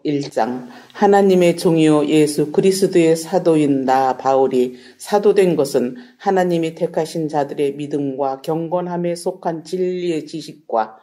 1장. 하나님의 종이요 예수 그리스도의 사도인 나 바울이 사도된 것은 하나님이 택하신 자들의 믿음과 경건함에 속한 진리의 지식과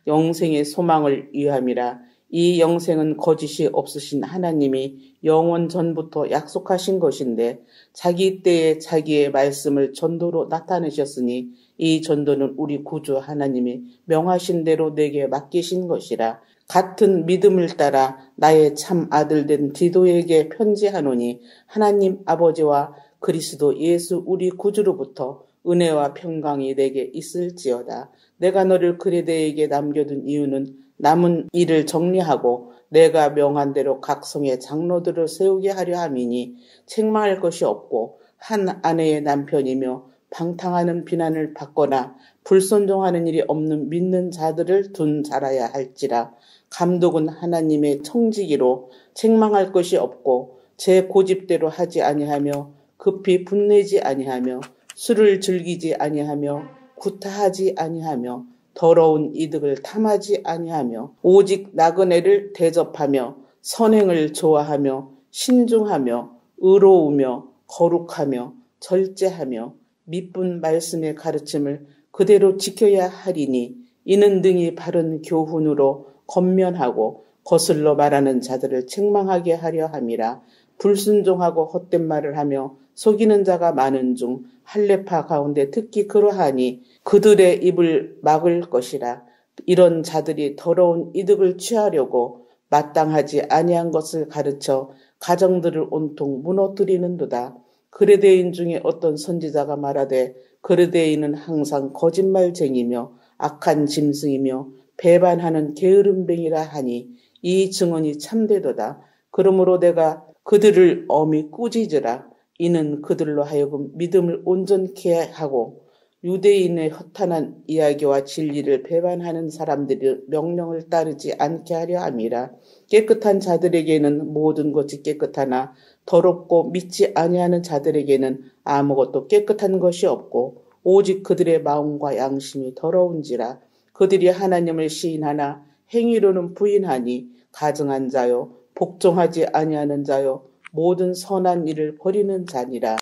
영생의 소망을 위함이라. 이 영생은 거짓이 없으신 하나님이 영원 전부터 약속하신 것인데 자기 때에 자기의 말씀을 전도로 나타내셨으니 이 전도는 우리 구주 하나님이 명하신 대로 내게 맡기신 것이라. 같은 믿음을 따라 나의 참 아들 된 디도에게 편지하노니 하나님 아버지와 그리스도 예수 우리 구주로부터 은혜와 평강이 내게 있을지어다. 내가 너를 그레데에게 남겨둔 이유는 남은 일을 정리하고 내가 명한 대로 각 성의 장로들을 세우게 하려 함이니 책망할 것이 없고 한 아내의 남편이며 방탕하는 비난을 받거나 불순종하는 일이 없는 믿는 자들을 둔 자라야 할지라. 감독은 하나님의 청지기로 책망할 것이 없고 제 고집대로 하지 아니하며 급히 분내지 아니하며 술을 즐기지 아니하며 구타하지 아니하며 더러운 이득을 탐하지 아니하며 오직 나그네를 대접하며 선행을 좋아하며 신중하며 의로우며 거룩하며 절제하며 미쁜 말씀의 가르침을 그대로 지켜야 하리니 이는 등이 바른 교훈으로 권면하고 거슬러 말하는 자들을 책망하게 하려 함이라. 불순종하고 헛된 말을 하며 속이는 자가 많은 중 할례파 가운데 특히 그러하니 그들의 입을 막을 것이라. 이런 자들이 더러운 이득을 취하려고 마땅하지 아니한 것을 가르쳐 가정들을 온통 무너뜨리는도다. 그레데인 중에 어떤 선지자가 말하되 그레데인은 항상 거짓말쟁이며 악한 짐승이며 배반하는 게으름뱅이라 하니 이 증언이 참되도다. 그러므로 내가 그들을 엄히 꾸짖으라. 이는 그들로 하여금 믿음을 온전케 하고 유대인의 허탄한 이야기와 진리를 배반하는 사람들의 명령을 따르지 않게 하려 함이라. 깨끗한 자들에게는 모든 것이 깨끗하나 더럽고 믿지 아니하는 자들에게는 아무것도 깨끗한 것이 없고 오직 그들의 마음과 양심이 더러운지라. 그들이 하나님을 시인하나 행위로는 부인하니 가증한 자요 복종하지 아니하는 자요 모든 선한 일을 버리는 자니라.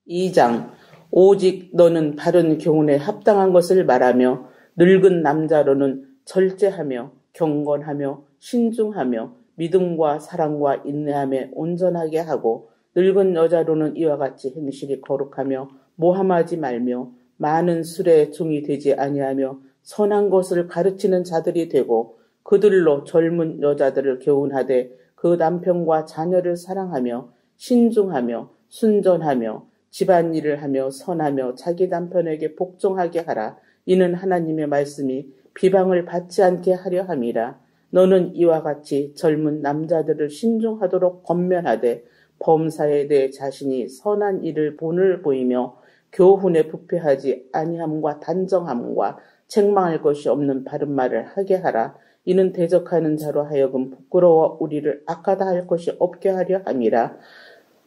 2장. 오직 너는 바른 교훈에 합당한 것을 말하며 늙은 남자로는 절제하며 경건하며 신중하며 믿음과 사랑과 인내함에 온전하게 하고 늙은 여자로는 이와 같이 행실이 거룩하며 모함하지 말며 많은 술에 종이 되지 아니하며 선한 것을 가르치는 자들이 되고 그들로 젊은 여자들을 교훈하되 그 남편과 자녀를 사랑하며 신중하며 순전하며 집안일을 하며 선하며 자기 남편에게 복종하게 하라. 이는 하나님의 말씀이 비방을 받지 않게 하려 함이라. 너는 이와 같이 젊은 남자들을 신중하도록 권면하되 범사에 내 자신이 선한 일을 본을 보이며 교훈에 부패하지 아니함과 단정함과 책망할 것이 없는 바른 말을 하게 하라. 이는 대적하는 자로 하여금 부끄러워 우리를 악하다 할 것이 없게 하려 함이라.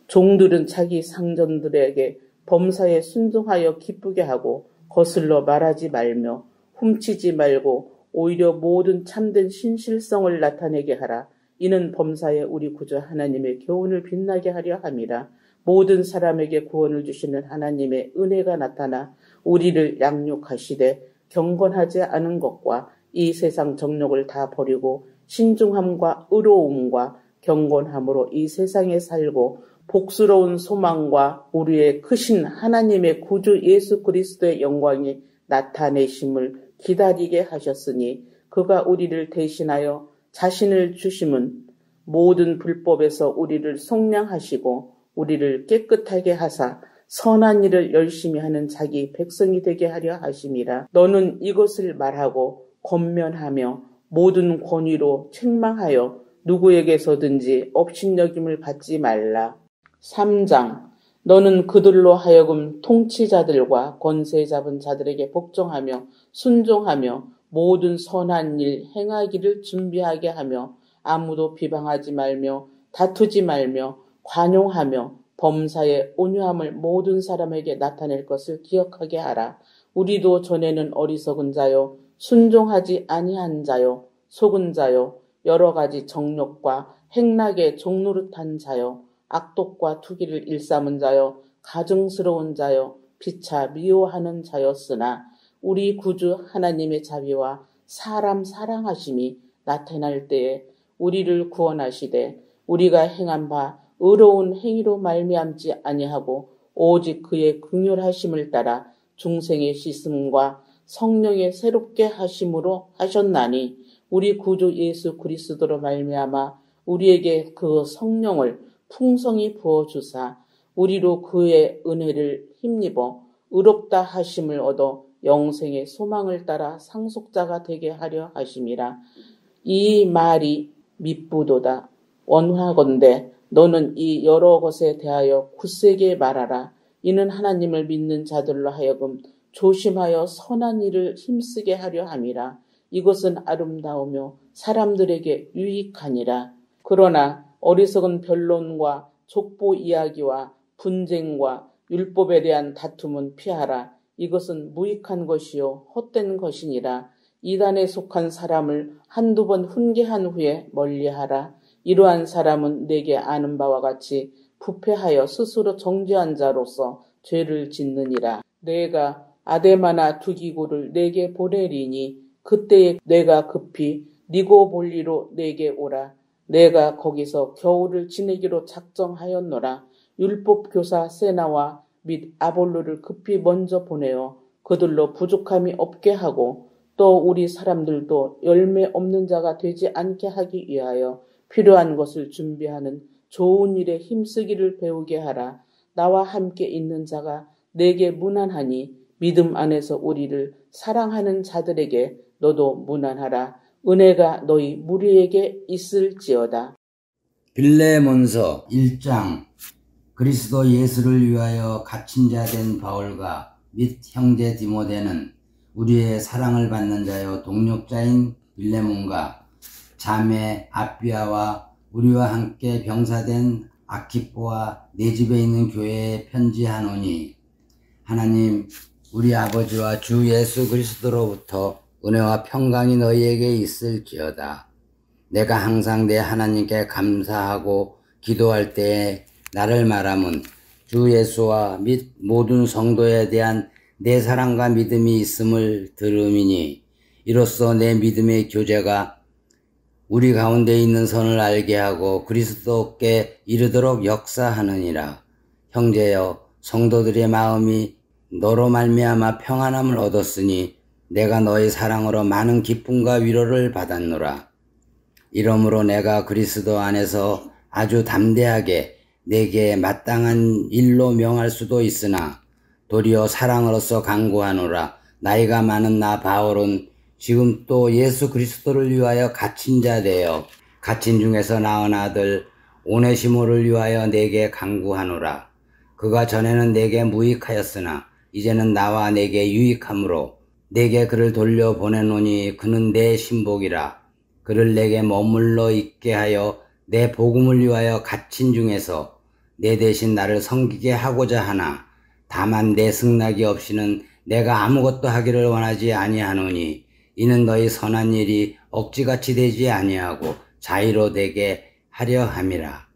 종들은 자기 상전들에게 범사에 순종하여 기쁘게 하고 거슬러 말하지 말며 훔치지 말고 오히려 모든 참된 신실성을 나타내게 하라. 이는 범사에 우리 구주 하나님의 교훈을 빛나게 하려 함이라. 모든 사람에게 구원을 주시는 하나님의 은혜가 나타나 우리를 양육하시되 경건하지 않은 것과 이 세상 정욕을 다 버리고 신중함과 의로움과 경건함으로 이 세상에 살고 복스러운 소망과 우리의 크신 하나님의 구주 예수 그리스도의 영광이 나타내심을 기다리게 하셨으니 그가 우리를 대신하여 자신을 주심은 모든 불법에서 우리를 속량하시고 우리를 깨끗하게 하사 선한 일을 열심히 하는 자기 백성이 되게 하려 하심이라. 너는 이것을 말하고 권면하며 모든 권위로 책망하여 누구에게서든지 업신여김을 받지 말라. 3장. 너는 그들로 하여금 통치자들과 권세 잡은 자들에게 복종하며 순종하며 모든 선한 일 행하기를 준비하게 하며 아무도 비방하지 말며 다투지 말며 관용하며 범사의 온유함을 모든 사람에게 나타낼 것을 기억하게 하라. 우리도 전에는 어리석은 자요 순종하지 아니한 자요 속은 자요 여러 가지 정욕과 행락의 종노릇한 자요, 악독과 투기를 일삼은 자요, 가증스러운 자요, 피차 미워하는 자였으나 우리 구주 하나님의 자비와 사람 사랑하심이 나타날 때에 우리를 구원하시되 우리가 행한 바 의로운 행위로 말미암지 아니하고 오직 그의 긍휼하심을 따라 중생의 씻음과 성령의 새롭게 하심으로 하셨나니 우리 구주 예수 그리스도로 말미암아 우리에게 그 성령을 풍성히 부어주사 우리로 그의 은혜를 힘입어 의롭다 하심을 얻어 영생의 소망을 따라 상속자가 되게 하려 하심이라. 이 말이 미쁘도다. 원하건대 너는 이 여러 것에 대하여 굳세게 말하라. 이는 하나님을 믿는 자들로 하여금 조심하여 선한 일을 힘쓰게 하려 함이라. 이것은 아름다우며 사람들에게 유익하니라. 그러나 어리석은 변론과 족보 이야기와 분쟁과 율법에 대한 다툼은 피하라. 이것은 무익한 것이요 헛된 것이니라. 이단에 속한 사람을 한두 번 훈계한 후에 멀리하라. 이러한 사람은 내게 아는 바와 같이 부패하여 스스로 정죄한 자로서 죄를 짓느니라. 내가 아데마나 두기고를 내게 보내리니 그때에 내가 급히 니고볼리로 내게 오라. 내가 거기서 겨울을 지내기로 작정하였노라. 율법 교사 세나와 및 아볼로를 급히 먼저 보내어 그들로 부족함이 없게 하고 또 우리 사람들도 열매 없는 자가 되지 않게 하기 위하여 필요한 것을 준비하는 좋은 일에 힘쓰기를 배우게 하라. 나와 함께 있는 자가 내게 무난하니 믿음 안에서 우리를 사랑하는 자들에게 너도 무난하라. 은혜가 너희 무리에게 있을지어다. 빌레몬서 1장. 그리스도 예수를 위하여 갇힌 자 된 바울과 및 형제 디모데는 우리의 사랑을 받는 자요 동력자인 빌레몬과 자매 아비아와 우리와 함께 병사된 아키포와 내 집에 있는 교회에 편지하노니 하나님 우리 아버지와 주 예수 그리스도로부터 은혜와 평강이 너희에게 있을지어다. 내가 항상 내 하나님께 감사하고 기도할 때에 나를 말함은 주 예수와 및 모든 성도에 대한 내 사랑과 믿음이 있음을 들음이니 이로써 내 믿음의 교제가 우리 가운데 있는 선을 알게 하고 그리스도께 이르도록 역사하느니라. 형제여, 성도들의 마음이 너로 말미암아 평안함을 얻었으니 내가 너의 사랑으로 많은 기쁨과 위로를 받았노라. 이러므로 내가 그리스도 안에서 아주 담대하게 내게 마땅한 일로 명할 수도 있으나 도리어 사랑으로서 강구하노라. 나이가 많은 나 바울은 지금 또 예수 그리스도를 위하여 갇힌 자 되어 갇힌 중에서 낳은 아들 오네시모를 위하여 내게 강구하노라. 그가 전에는 내게 무익하였으나 이제는 나와 내게 유익함으로 내게 그를 돌려보내노니 그는 내 신복이라. 그를 내게 머물러 있게 하여 내 복음을 위하여 갇힌 중에서 내 대신 나를 섬기게 하고자 하나 다만 내 승낙이 없이는 내가 아무것도 하기를 원하지 아니하노니 이는 너희 선한 일이 억지같이 되지 아니하고 자의로 되게 하려 함이라.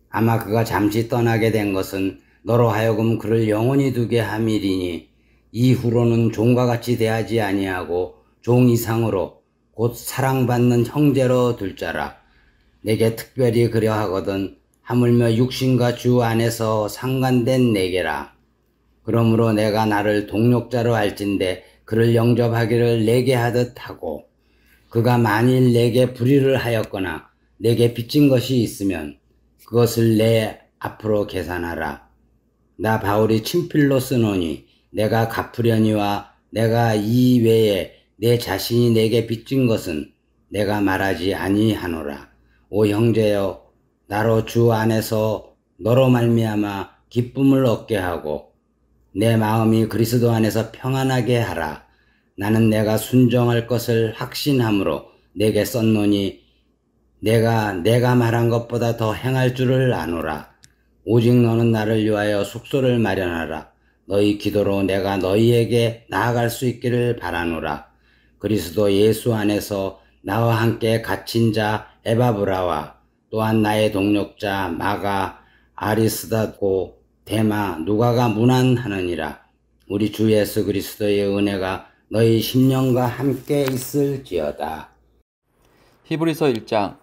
아마 그가 잠시 떠나게 된 것은 너로 하여금 그를 영원히 두게 함이리니 이후로는 종과 같이 대하지 아니하고 종 이상으로 곧 사랑받는 형제로 둘 자라. 내게 특별히 그려 하거든 하물며 육신과 주 안에서 상관된 내게라. 그러므로 내가 나를 동력자로 할진대 그를 영접하기를 내게 하듯 하고 그가 만일 내게 불의를 하였거나 내게 빚진 것이 있으면 그것을 내 앞으로 계산하라. 나 바울이 친필로 쓰노니 내가 갚으려니와 내가 이 외에 내 자신이 내게 빚진 것은 내가 말하지 아니하노라. 오 형제여, 나로 주 안에서 너로 말미암아 기쁨을 얻게 하고 내 마음이 그리스도 안에서 평안하게 하라. 나는 내가 순종할 것을 확신함으로 내게 썼노니 내가 말한 것보다 더 행할 줄을 아노라. 오직 너는 나를 위하여 숙소를 마련하라. 너희 기도로 내가 너희에게 나아갈 수 있기를 바라노라. 그리스도 예수 안에서 나와 함께 갇힌 자 에바브라와 또한 나의 동력자 마가, 아리스다고, 데마, 누가가 문안하느니라. 우리 주 예수 그리스도의 은혜가 너희 심령과 함께 있을지어다. 히브리서 1장.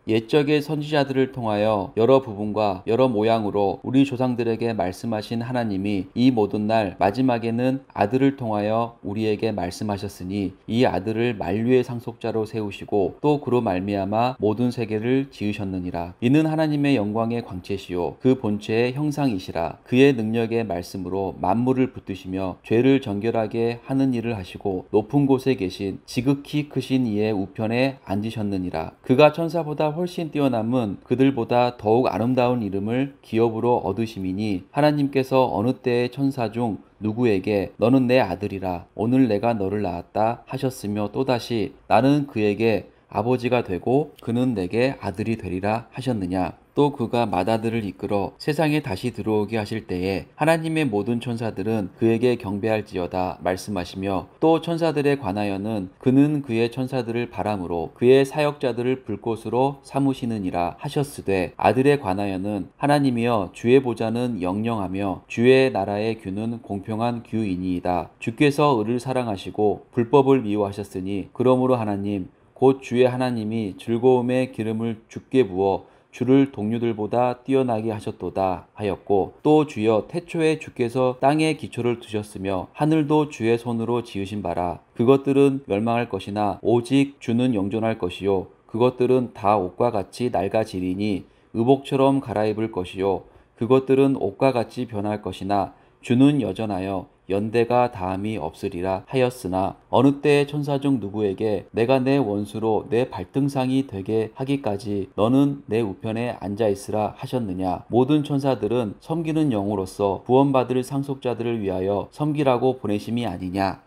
옛적의 선지자들을 통하여 여러 부분과 여러 모양으로 우리 조상들에게 말씀하신 하나님이 이 모든 날 마지막에는 아들을 통하여 우리에게 말씀하셨으니 이 아들을 만류의 상속자로 세우시고 또 그로 말미암아 모든 세계를 지으셨느니라. 이는 하나님의 영광의 광채시요 그 본체의 형상이시라. 그의 능력의 말씀으로 만물을 붙드시며 죄를 정결하게 하는 일을 하시고 높은 곳에 계신 지극히 크신 이의 우편에 앉으셨느니라. 그가 천사보다 훨씬 뛰어남은 그들보다 더욱 아름다운 이름을 기업으로 얻으심이니 하나님께서 어느 때의 천사 중 누구에게 너는 내 아들이라 오늘 내가 너를 낳았다 하셨으며 또다시 나는 그에게 아버지가 되고 그는 내게 아들이 되리라 하셨느냐. 또 그가 맏아들을 이끌어 세상에 다시 들어오게 하실 때에 하나님의 모든 천사들은 그에게 경배할지어다 말씀하시며 또 천사들에 관하여는 그는 그의 천사들을 바람으로 그의 사역자들을 불꽃으로 삼으시느니라 하셨으되 아들에 관하여는 하나님이여 주의 보좌는 영영하며 주의 나라의 규는 공평한 규이니이다. 주께서 의를 사랑하시고 불법을 미워하셨으니 그러므로 하나님 곧 주의 하나님이 즐거움의 기름을 주께 부어 주를 동류들보다 뛰어나게 하셨도다 하였고 또 주여 태초에 주께서 땅에 기초를 두셨으며 하늘도 주의 손으로 지으신 바라. 그것들은 멸망할 것이나 오직 주는 영존할 것이요 그것들은 다 옷과 같이 낡아지리니 의복처럼 갈아입을 것이요 그것들은 옷과 같이 변할 것이나 주는 여전하여 연대가 다함이 없으리라 하였으나 어느 때의 천사 중 누구에게 내가 내 원수로 내 발등상이 되게 하기까지 너는 내 우편에 앉아있으라 하셨느냐. 모든 천사들은 섬기는 영으로서 구원받을 상속자들을 위하여 섬기라고 보내심이 아니냐.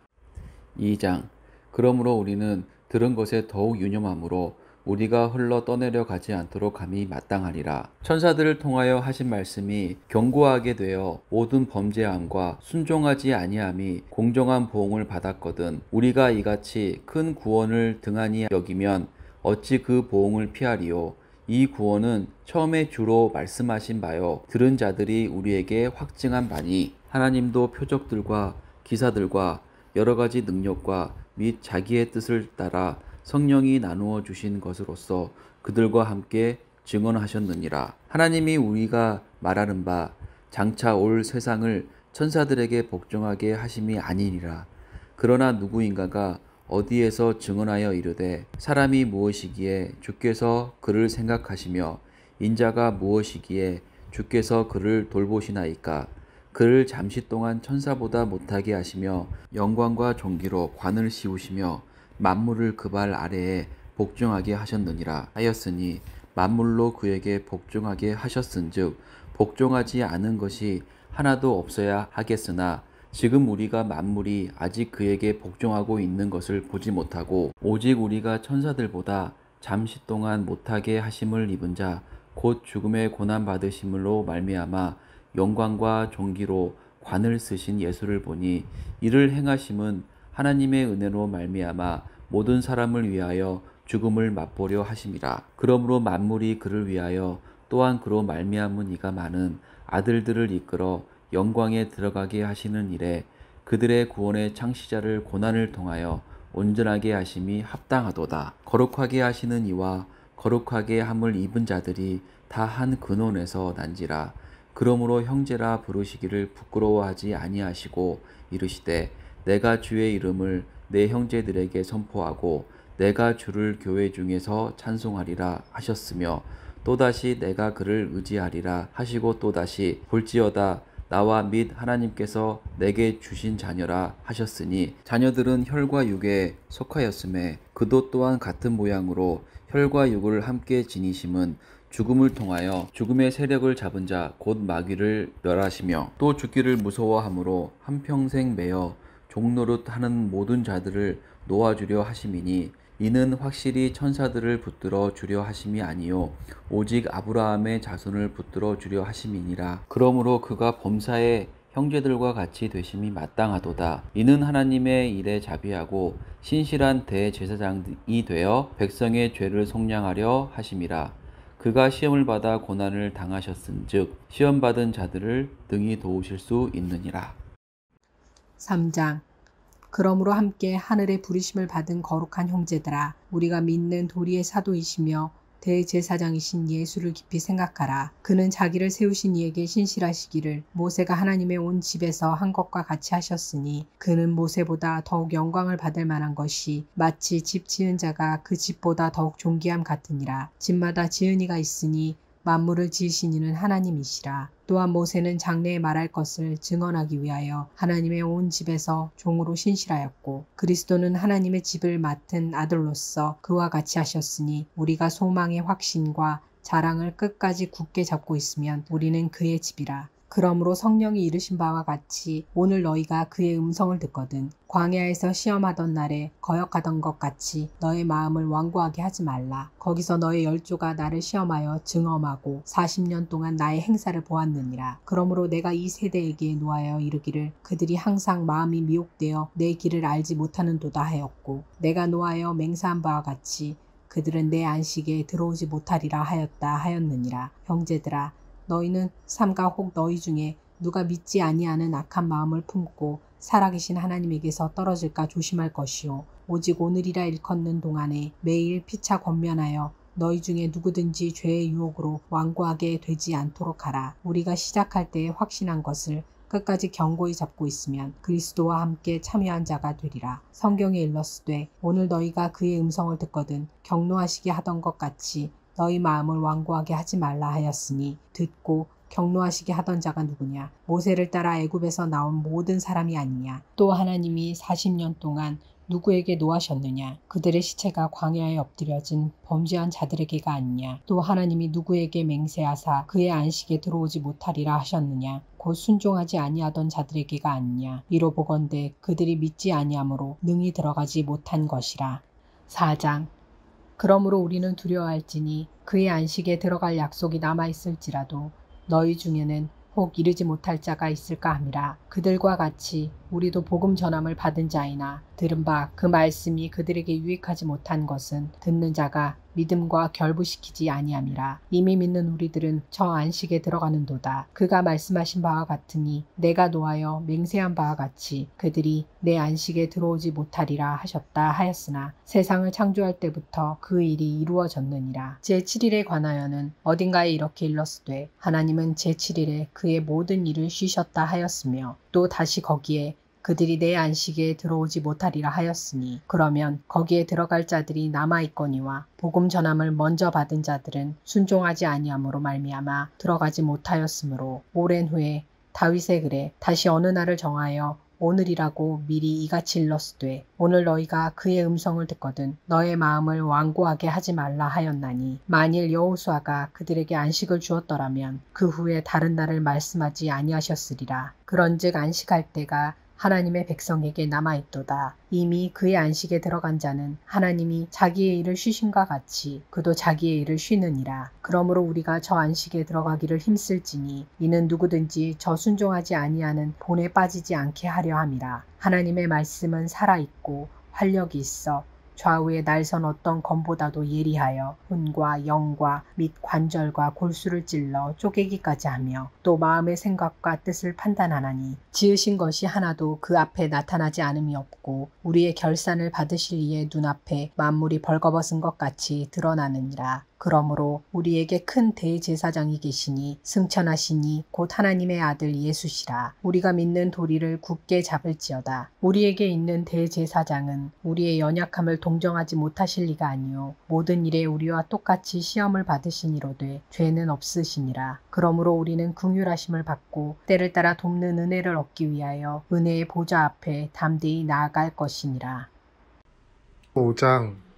2장. 그러므로 우리는 들은 것에 더욱 유념하므로 우리가 흘러 떠내려 가지 않도록 함이 마땅하리라. 천사들을 통하여 하신 말씀이 견고하게 되어 모든 범죄함과 순종하지 아니함이 공정한 보응을 받았거든 우리가 이같이 큰 구원을 등한히 여기면 어찌 그 보응을 피하리요. 이 구원은 처음에 주로 말씀하신 바요 들은 자들이 우리에게 확증한 바니 하나님도 표적들과 기사들과 여러 가지 능력과 및 자기의 뜻을 따라 성령이 나누어 주신 것으로서 그들과 함께 증언하셨느니라. 하나님이 우리가 말하는 바 장차 올 세상을 천사들에게 복종하게 하심이 아니니라. 그러나 누구인가가 어디에서 증언하여 이르되 사람이 무엇이기에 주께서 그를 생각하시며 인자가 무엇이기에 주께서 그를 돌보시나이까. 그를 잠시 동안 천사보다 못하게 하시며 영광과 존귀로 관을 씌우시며 만물을 그 발 아래에 복종하게 하셨느니라 하였으니 만물로 그에게 복종하게 하셨은즉 복종하지 않은 것이 하나도 없어야 하겠으나 지금 우리가 만물이 아직 그에게 복종하고 있는 것을 보지 못하고 오직 우리가 천사들보다 잠시 동안 못하게 하심을 입은 자 곧 죽음의 고난 받으심으로 말미암아 영광과 존귀로 관을 쓰신 예수를 보니 이를 행하심은 하나님의 은혜로 말미암아 모든 사람을 위하여 죽음을 맛보려 하심이라. 그러므로 만물이 그를 위하여 또한 그로 말미암은 이가 많은 아들들을 이끌어 영광에 들어가게 하시는 일에 그들의 구원의 창시자를 고난을 통하여 온전하게 하심이 합당하도다. 거룩하게 하시는 이와 거룩하게 함을 입은 자들이 다 한 근원에서 난지라. 그러므로 형제라 부르시기를 부끄러워하지 아니하시고 이르시되 내가 주의 이름을 내 형제들에게 선포하고 내가 주를 교회 중에서 찬송하리라 하셨으며 또다시 내가 그를 의지하리라 하시고 또다시 볼지어다 나와 및 하나님께서 내게 주신 자녀라 하셨으니 자녀들은 혈과 육에 속하였음에 그도 또한 같은 모양으로 혈과 육을 함께 지니심은 죽음을 통하여 죽음의 세력을 잡은 자 곧 마귀를 멸하시며 또 죽기를 무서워함으로 한평생 매어 종노릇 하는 모든 자들을 놓아주려 하심이니 이는 확실히 천사들을 붙들어 주려 하심이 아니요 오직 아브라함의 자손을 붙들어 주려 하심이니라. 그러므로 그가 범사에 형제들과 같이 되심이 마땅하도다. 이는 하나님의 일에 자비하고 신실한 대제사장이 되어 백성의 죄를 속량하려 하심이라. 그가 시험을 받아 고난을 당하셨은즉 시험받은 자들을 능히 도우실 수 있느니라. 3장. 그러므로 함께 하늘의 부르심을 받은 거룩한 형제들아, 우리가 믿는 도리의 사도이시며 대제사장이신 예수를 깊이 생각하라. 그는 자기를 세우신 이에게 신실하시기를 모세가 하나님의 온 집에서 한 것과 같이 하셨으니 그는 모세보다 더욱 영광을 받을 만한 것이 마치 집 지은 자가 그 집보다 더욱 존귀함 같으니라. 집마다 지은 이가 있으니 만물을 지으신 이는 하나님이시라. 또한 모세는 장래에 말할 것을 증언하기 위하여 하나님의 온 집에서 종으로 신실하였고 그리스도는 하나님의 집을 맡은 아들로서 그와 같이 하셨으니 우리가 소망의 확신과 자랑을 끝까지 굳게 잡고 있으면 우리는 그의 집이라. 그러므로 성령이 이르신 바와 같이 오늘 너희가 그의 음성을 듣거든 광야에서 시험하던 날에 거역하던 것 같이 너의 마음을 완고하게 하지 말라. 거기서 너의 열조가 나를 시험하여 증언하고 40년 동안 나의 행사를 보았느니라. 그러므로 내가 이 세대에게 노하여 이르기를 그들이 항상 마음이 미혹되어 내 길을 알지 못하는도다 하였고 내가 노하여 맹세한 바와 같이 그들은 내 안식에 들어오지 못하리라 하였다 하였느니라. 형제들아, 너희는 삼가 혹 너희 중에 누가 믿지 아니하는 악한 마음을 품고 살아계신 하나님에게서 떨어질까 조심할 것이요. 오직 오늘이라 일컫는 동안에 매일 피차 권면하여 너희 중에 누구든지 죄의 유혹으로 완고하게 되지 않도록 하라. 우리가 시작할 때에 확신한 것을 끝까지 견고히 잡고 있으면 그리스도와 함께 참여한 자가 되리라. 성경에 일렀으되 오늘 너희가 그의 음성을 듣거든 경노하시게 하던 것 같이 너희 마음을 완고하게 하지 말라 하였으니 듣고 경노하시게 하던 자가 누구냐? 모세를 따라 애굽에서 나온 모든 사람이 아니냐? 또 하나님이 40년 동안 누구에게 노하셨느냐? 그들의 시체가 광야에 엎드려진 범죄한 자들에게가 아니냐? 또 하나님이 누구에게 맹세하사 그의 안식에 들어오지 못하리라 하셨느냐? 곧 순종하지 아니하던 자들에게가 아니냐? 이로 보건대 그들이 믿지 아니하므로 능히 들어가지 못한 것이라. 4장. 그러므로 우리는 두려워할지니 그의 안식에 들어갈 약속이 남아있을지라도 너희 중에는 혹 이르지 못할 자가 있을까 함이라. 그들과 같이 우리도 복음 전함을 받은 자이나 들은 바 그 말씀이 그들에게 유익하지 못한 것은 듣는 자가 믿음과 결부시키지 아니함이라. 이미 믿는 우리들은 저 안식에 들어가는도다. 그가 말씀하신 바와 같으니 내가 노하여 맹세한 바와 같이 그들이 내 안식에 들어오지 못하리라 하셨다 하였으나 세상을 창조할 때부터 그 일이 이루어졌느니라. 제7일에 관하여는 어딘가에 이렇게 일렀으되 하나님은 제7일에 그의 모든 일을 쉬셨다 하였으며 또 다시 거기에 그들이 내 안식에 들어오지 못하리라 하였으니 그러면 거기에 들어갈 자들이 남아있거니와 복음 전함을 먼저 받은 자들은 순종하지 아니함으로 말미암아 들어가지 못하였으므로 오랜 후에 다윗의 글에 다시 어느 날을 정하여 오늘이라고 미리 이같이 일렀으되 오늘 너희가 그의 음성을 듣거든 너의 마음을 완고하게 하지 말라 하였나니 만일 여호수아가 그들에게 안식을 주었더라면 그 후에 다른 날을 말씀하지 아니하셨으리라. 그런즉 안식할 때가 하나님의 백성에게 남아있도다. 이미 그의 안식에 들어간 자는 하나님이 자기의 일을 쉬심과 같이 그도 자기의 일을 쉬느니라. 그러므로 우리가 저 안식에 들어가기를 힘쓸지니 이는 누구든지 저 순종하지 아니하는 본에 빠지지 않게 하려 함이라. 하나님의 말씀은 살아있고 활력이 있어 좌우의 날선 어떤 검보다도 예리하여 혼과 영과 및 관절과 골수를 찔러 쪼개기까지 하며 또 마음의 생각과 뜻을 판단하나니 지으신 것이 하나도 그 앞에 나타나지 않음이 없고 우리의 결산을 받으실 이의 눈앞에 만물이 벌거벗은 것 같이 드러나느니라. 그러므로 우리에게 큰 대제사장이 계시니 승천하시니 곧 하나님의 아들 예수시라. 우리가 믿는 도리를 굳게 잡을지어다. 우리에게 있는 대제사장은 우리의 연약함을 동정하지 못하실 리가 아니요 모든 일에 우리와 똑같이 시험을 받으시니로되 죄는 없으시니라. 그러므로 우리는 긍휼하심을 받고 때를 따라 돕는 은혜를 얻기 위하여 은혜의 보좌 앞에 담대히 나아갈 것이니라. 5장.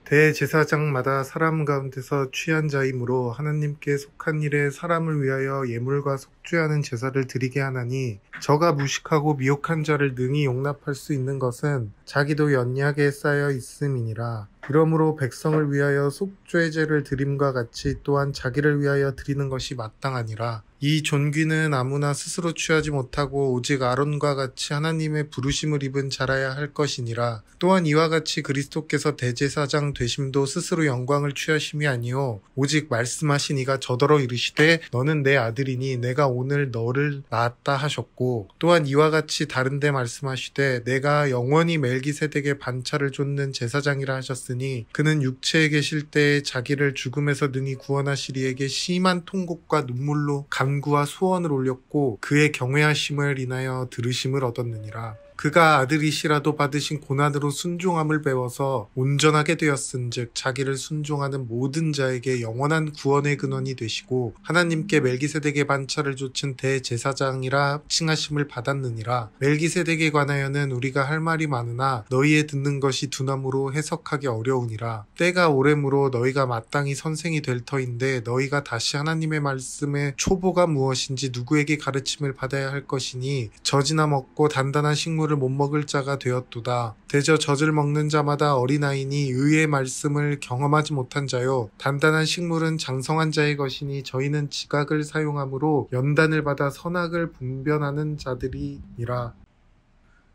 대제사장마다 사람 가운데서 취한 자이므로 하나님께 속한 일에 사람을 위하여 예물과 속죄하는 제사를 드리게 하나니 저가 무식하고 미혹한 자를 능히 용납할 수 있는 것은 자기도 연약에 쌓여 있음이니라. 그러므로 백성을 위하여 속죄제를 드림과 같이 또한 자기를 위하여 드리는 것이 마땅하니라. 이 존귀는 아무나 스스로 취하지 못하고 오직 아론과 같이 하나님의 부르심을 입은 자라야 할 것이니라. 또한 이와 같이 그리스도께서 대제사장 되심도 스스로 영광을 취하심이 아니요 오직 말씀하신 이가 저더러 이르시되 너는 내 아들이니 내가 오늘 너를 낳았다 하셨고, 또한 이와 같이 다른 데 말씀하시되 내가 영원히 멜기세덱의 반차를 좇는 제사장이라 하셨으니 그는 육체에 계실 때에 자기를 죽음에서 능히 구원하시리에게 심한 통곡과 눈물로 간구와 소원을 올렸고 그의 경외하심을 인하여 들으심을 얻었느니라. 그가 아들이시라도 받으신 고난으로 순종함을 배워서 온전하게 되었은즉 자기를 순종하는 모든 자에게 영원한 구원의 근원이 되시고 하나님께 멜기세덱의 반차를 좇은 대제사장이라 칭하심을 받았느니라. 멜기세덱에 관하여는 우리가 할 말이 많으나 너희의 듣는 것이 두나무로 해석하기 어려우니라. 때가 오래므로 너희가 마땅히 선생이 될 터인데 너희가 다시 하나님의 말씀의 초보가 무엇인지 누구에게 가르침을 받아야 할 것이니 젖이나 먹고 단단한 식물을 못 먹을 자가 되었도다. 대저 젖을 먹는 자마다 어린아이니 의의 말씀을 경험하지 못한 자요 단단한 식물은 장성한 자의 것이니 저희는 지각을 사용함으로 연단을 받아 선악을 분별하는 자들이니라.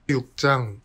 6장.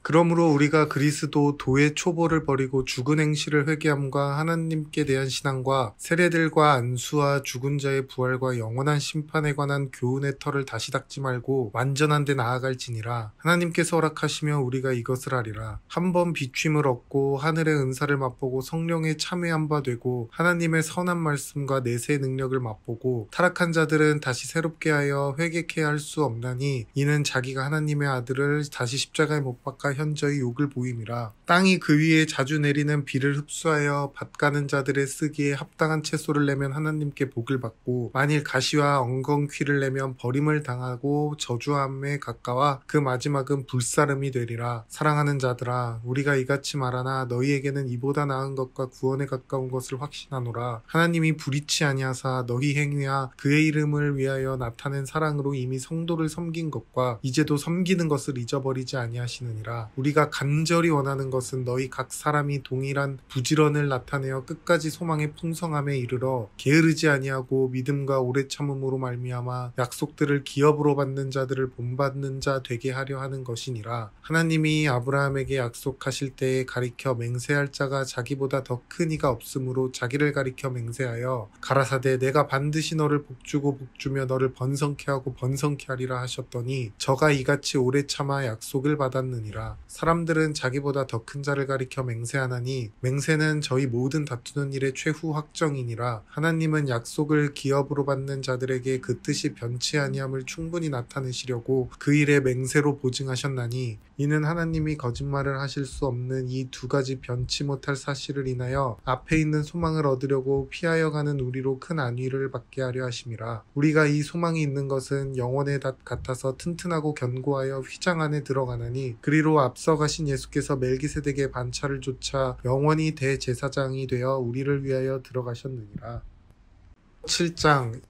그러므로 우리가 그리스도 도의 초보를 버리고 죽은 행실을 회개함과 하나님께 대한 신앙과 세례들과 안수와 죽은 자의 부활과 영원한 심판에 관한 교훈의 털을 다시 닦지 말고 완전한 데 나아갈지니라. 하나님께서 허락하시며 우리가 이것을 하리라. 한번 비춤을 얻고 하늘의 은사를 맛보고 성령에 참여한 바 되고 하나님의 선한 말씀과 내세의 능력을 맛보고 타락한 자들은 다시 새롭게 하여 회개케 할 수 없나니 이는 자기가 하나님의 아들을 다시 십자가에 못 박아 현저히 욕을 보임이라. 땅이 그 위에 자주 내리는 비를 흡수하여 밭 가는 자들의 쓰기에 합당한 채소를 내면 하나님께 복을 받고 만일 가시와 엉겅퀴를 내면 버림을 당하고 저주함에 가까워 그 마지막은 불사름이 되리라. 사랑하는 자들아 우리가 이같이 말하나 너희에게는 이보다 나은 것과 구원에 가까운 것을 확신하노라. 하나님이 불의치 아니하사 너희 행위와 그의 이름을 위하여 나타낸 사랑으로 이미 성도를 섬긴 것과 이제도 섬기는 것을 잊어버리지 아니하시느니라. 우리가 간절히 원하는 것은 너희 각 사람이 동일한 부지런을 나타내어 끝까지 소망의 풍성함에 이르러 게으르지 아니하고 믿음과 오래 참음으로 말미암아 약속들을 기업으로 받는 자들을 본받는 자 되게 하려 하는 것이니라. 하나님이 아브라함에게 약속하실 때에 가리켜 맹세할 자가 자기보다 더 큰 이가 없으므로 자기를 가리켜 맹세하여 가라사대 내가 반드시 너를 복주고 복주며 너를 번성케 하고 번성케 하리라 하셨더니 저가 이같이 오래 참아 약속을 받았느니라. 사람들은 자기보다 더 큰 자를 가리켜 맹세하나니 맹세는 저희 모든 다투는 일의 최후 확정이니라. 하나님은 약속을 기업으로 받는 자들에게 그 뜻이 변치 아니함을 충분히 나타내시려고 그 일에 맹세로 보증하셨나니 이는 하나님이 거짓말을 하실 수 없는 이 두 가지 변치 못할 사실을 인하여 앞에 있는 소망을 얻으려고 피하여 가는 우리로 큰 안위를 받게 하려 하심이라. 우리가 이 소망이 있는 것은 영원의 닷 같아서 튼튼하고 견고하여 휘장 안에 들어가나니 그리로 앞서 가신 예수께서 멜기세덱의 반차를 좇아 영원히 대제사장이 되어 우리를 위하여 들어가셨느니라. 7장.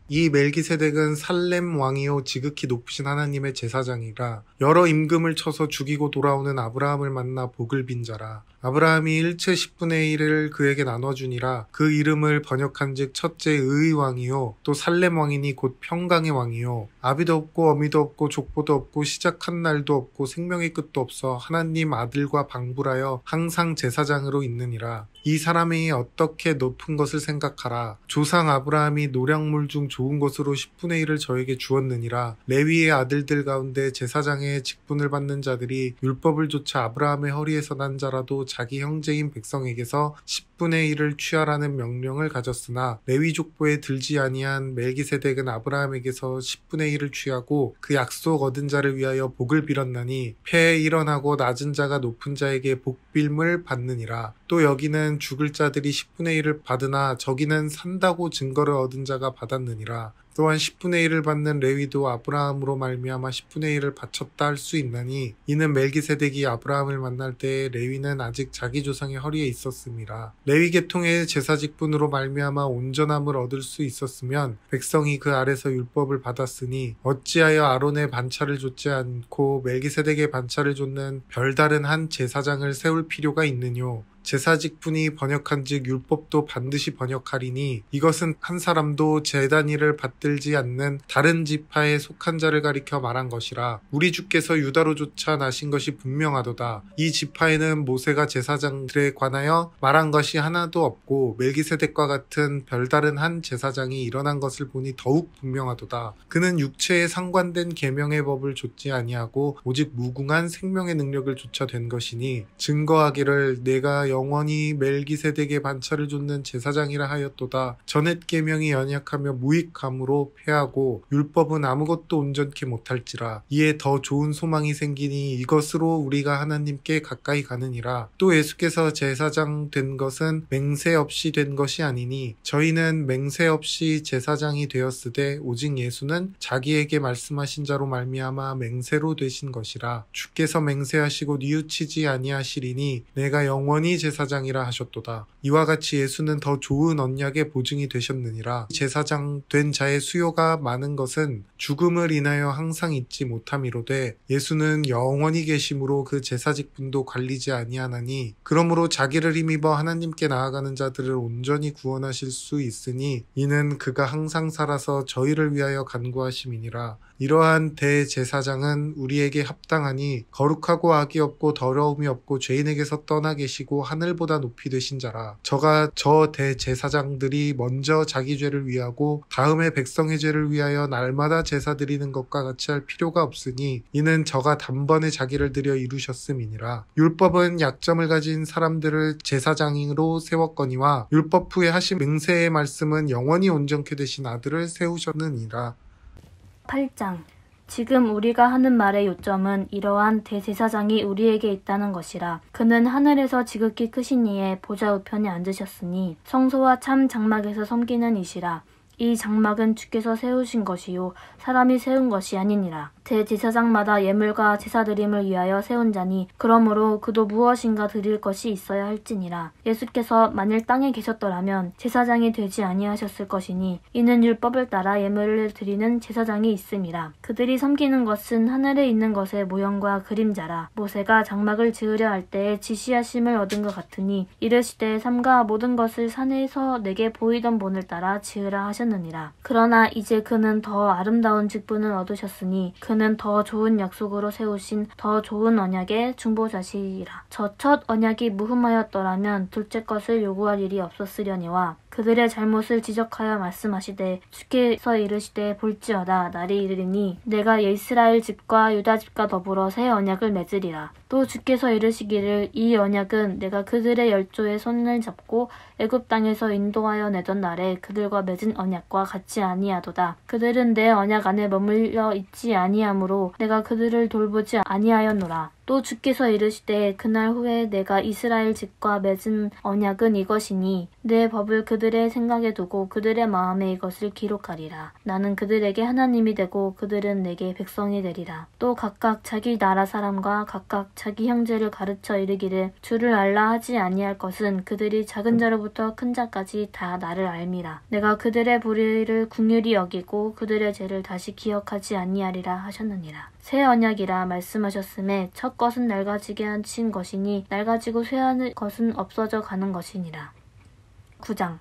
이 멜기세덱은 살렘 왕이요 지극히 높으신 하나님의 제사장이라. 여러 임금을 쳐서 죽이고 돌아오는 아브라함을 만나 복을 빈 자라. 아브라함이 일체 10분의 1을 그에게 나눠주니라. 그 이름을 번역한즉 첫째 의의 왕이요 또 살렘 왕이니 곧 평강의 왕이요 아비도 없고 어미도 없고 족보도 없고 시작한 날도 없고 생명의 끝도 없어 하나님 아들과 방불하여 항상 제사장으로 있느니라. 이 사람이 어떻게 높은 것을 생각하라. 조상 아브라함이 노량물 중 좋은 것으로 10분의 1을 저에게 주었느니라. 레위의 아들들 가운데 제사장의 직분을 받는 자들이 율법을 좇아 아브라함의 허리에서 난 자라도 자기 형제인 백성에게서 10분의 1을 취하라는 명령을 가졌으나 레위 족보에 들지 아니한 멜기세덱은 아브라함에게서 10분의 1을 취하고 그 약속 얻은 자를 위하여 복을 빌었나니 폐에 일어나고 낮은 자가 높은 자에게 복빌을 받느니라. 또 여기는 죽을 자들이 10분의 1을 받으나 저기는 산다고 증거를 얻은 자가 받았느니라. 또한 10분의 1을 받는 레위도 아브라함으로 말미암아 10분의 1을 바쳤다 할 수 있나니 이는 멜기세덱이 아브라함을 만날 때에 레위는 아직 자기 조상의 허리에 있었음이라. 레위 계통의 제사 직분으로 말미암아 온전함을 얻을 수 있었으면 백성이 그 아래서 율법을 받았으니 어찌하여 아론의 반차를 좇지 않고 멜기세덱의 반차를 좇는 별다른 한 제사장을 세울 필요가 있느뇨. 제사직분이 번역한즉 율법도 반드시 번역하리니 이것은 한 사람도 제단위를 받들지 않는 다른 지파에 속한 자를 가리켜 말한 것이라. 우리 주께서 유다로조차 나신 것이 분명하도다. 이 지파에는 모세가 제사장들에 관하여 말한 것이 하나도 없고 멜기세덱과 같은 별다른 한 제사장이 일어난 것을 보니 더욱 분명하도다. 그는 육체에 상관된 계명의 법을 좇지 아니하고 오직 무궁한 생명의 능력을 좇아 된 것이니 증거하기를 내가 영원히 멜기세덱의 반차를 좇는 제사장이라 하였도다. 전옛 계명이 연약하며 무익함으로 패하고 율법은 아무것도 온전케 못할지라. 이에 더 좋은 소망이 생기니 이것으로 우리가 하나님께 가까이 가느니라. 또 예수께서 제사장 된 것은 맹세 없이 된 것이 아니니 저희는 맹세 없이 제사장이 되었으되 오직 예수는 자기에게 말씀하신 자로 말미암아 맹세로 되신 것이라. 주께서 맹세하시고 뉘우치지 아니하시리니 내가 영원히 제사장이라 하셨도다. 이와 같이 예수는 더 좋은 언약의 보증이 되셨느니라. 제사장 된 자의 수요가 많은 것은 죽음을 인하여 항상 잊지 못함이로되 예수는 영원히 계심으로 그 제사직분도 관리지 아니하나니 그러므로 자기를 힘입어 하나님께 나아가는 자들을 온전히 구원하실 수 있으니 이는 그가 항상 살아서 저희를 위하여 간구하심이니라. 이러한 대제사장은 우리에게 합당하니 거룩하고 악이 없고 더러움이 없고 죄인에게서 떠나 계시고 하늘보다 높이 되신 자라. 저가 저 대제사장들이 먼저 자기 죄를 위하고 다음에 백성의 죄를 위하여 날마다 제사 드리는 것과 같이 할 필요가 없으니 이는 저가 단번에 자기를 드려 이루셨음이니라. 율법은 약점을 가진 사람들을 제사장으로 세웠거니와 율법 후에 하신 맹세의 말씀은 영원히 온전케 되신 아들을 세우셨느니라. 8장. 지금 우리가 하는 말의 요점은 이러한 대제사장이 우리에게 있다는 것이라. 그는 하늘에서 지극히 크신 이의 보좌 우편에 앉으셨으니 성소와 참 장막에서 섬기는 이시라. 이 장막은 주께서 세우신 것이요 사람이 세운 것이 아니니라. 대제사장마다 예물과 제사드림을 위하여 세운 자니 그러므로 그도 무엇인가 드릴 것이 있어야 할지니라. 예수께서 만일 땅에 계셨더라면 제사장이 되지 아니하셨을 것이니 이는 율법을 따라 예물을 드리는 제사장이 있음이라. 그들이 섬기는 것은 하늘에 있는 것의 모형과 그림자라. 모세가 장막을 지으려 할 때에 지시하심을 얻은 것 같으니 이르시되 삼가 모든 것을 산에서 내게 보이던 본을 따라 지으라 하셨느니라. 그러나 이제 그는 더 아름다운 직분을 얻으셨으니 그는 더 좋은 약속으로 세우신 더 좋은 언약의 중보자시라. 저 첫 언약이 무흠하였더라면 둘째 것을 요구할 일이 없었으려니와 그들의 잘못을 지적하여 말씀하시되 주께서 이르시되 볼지어다 날이 이르리니 내가 이스라엘 집과 유다 집과 더불어 새 언약을 맺으리라. 또 주께서 이르시기를 이 언약은 내가 그들의 열조의 손을 잡고 애굽 땅에서 인도하여 내던 날에 그들과 맺은 언약과 같지 아니하도다. 그들은 내 언약 안에 머물러 있지 아니하므로 내가 그들을 돌보지 아니하였노라. 또 주께서 이르시되 그날 후에 내가 이스라엘 집과 맺은 언약은 이것이니 내 법을 그들의 생각에 두고 그들의 마음에 이것을 기록하리라. 나는 그들에게 하나님이 되고 그들은 내게 백성이 되리라. 또 각각 자기 나라 사람과 각각 자기 형제를 가르쳐 이르기를 주를 알라 하지 아니할 것은 그들이 작은 자로부터 큰 자까지 다 나를 알미라. 내가 그들의 불의를 긍휼히 여기고 그들의 죄를 다시 기억하지 아니하리라 하셨느니라. 새 언약이라 말씀하셨음에 첫 것은 낡아지게 하신 것이니 낡아지고 쇠한 것은 없어져 가는 것이니라. 9장.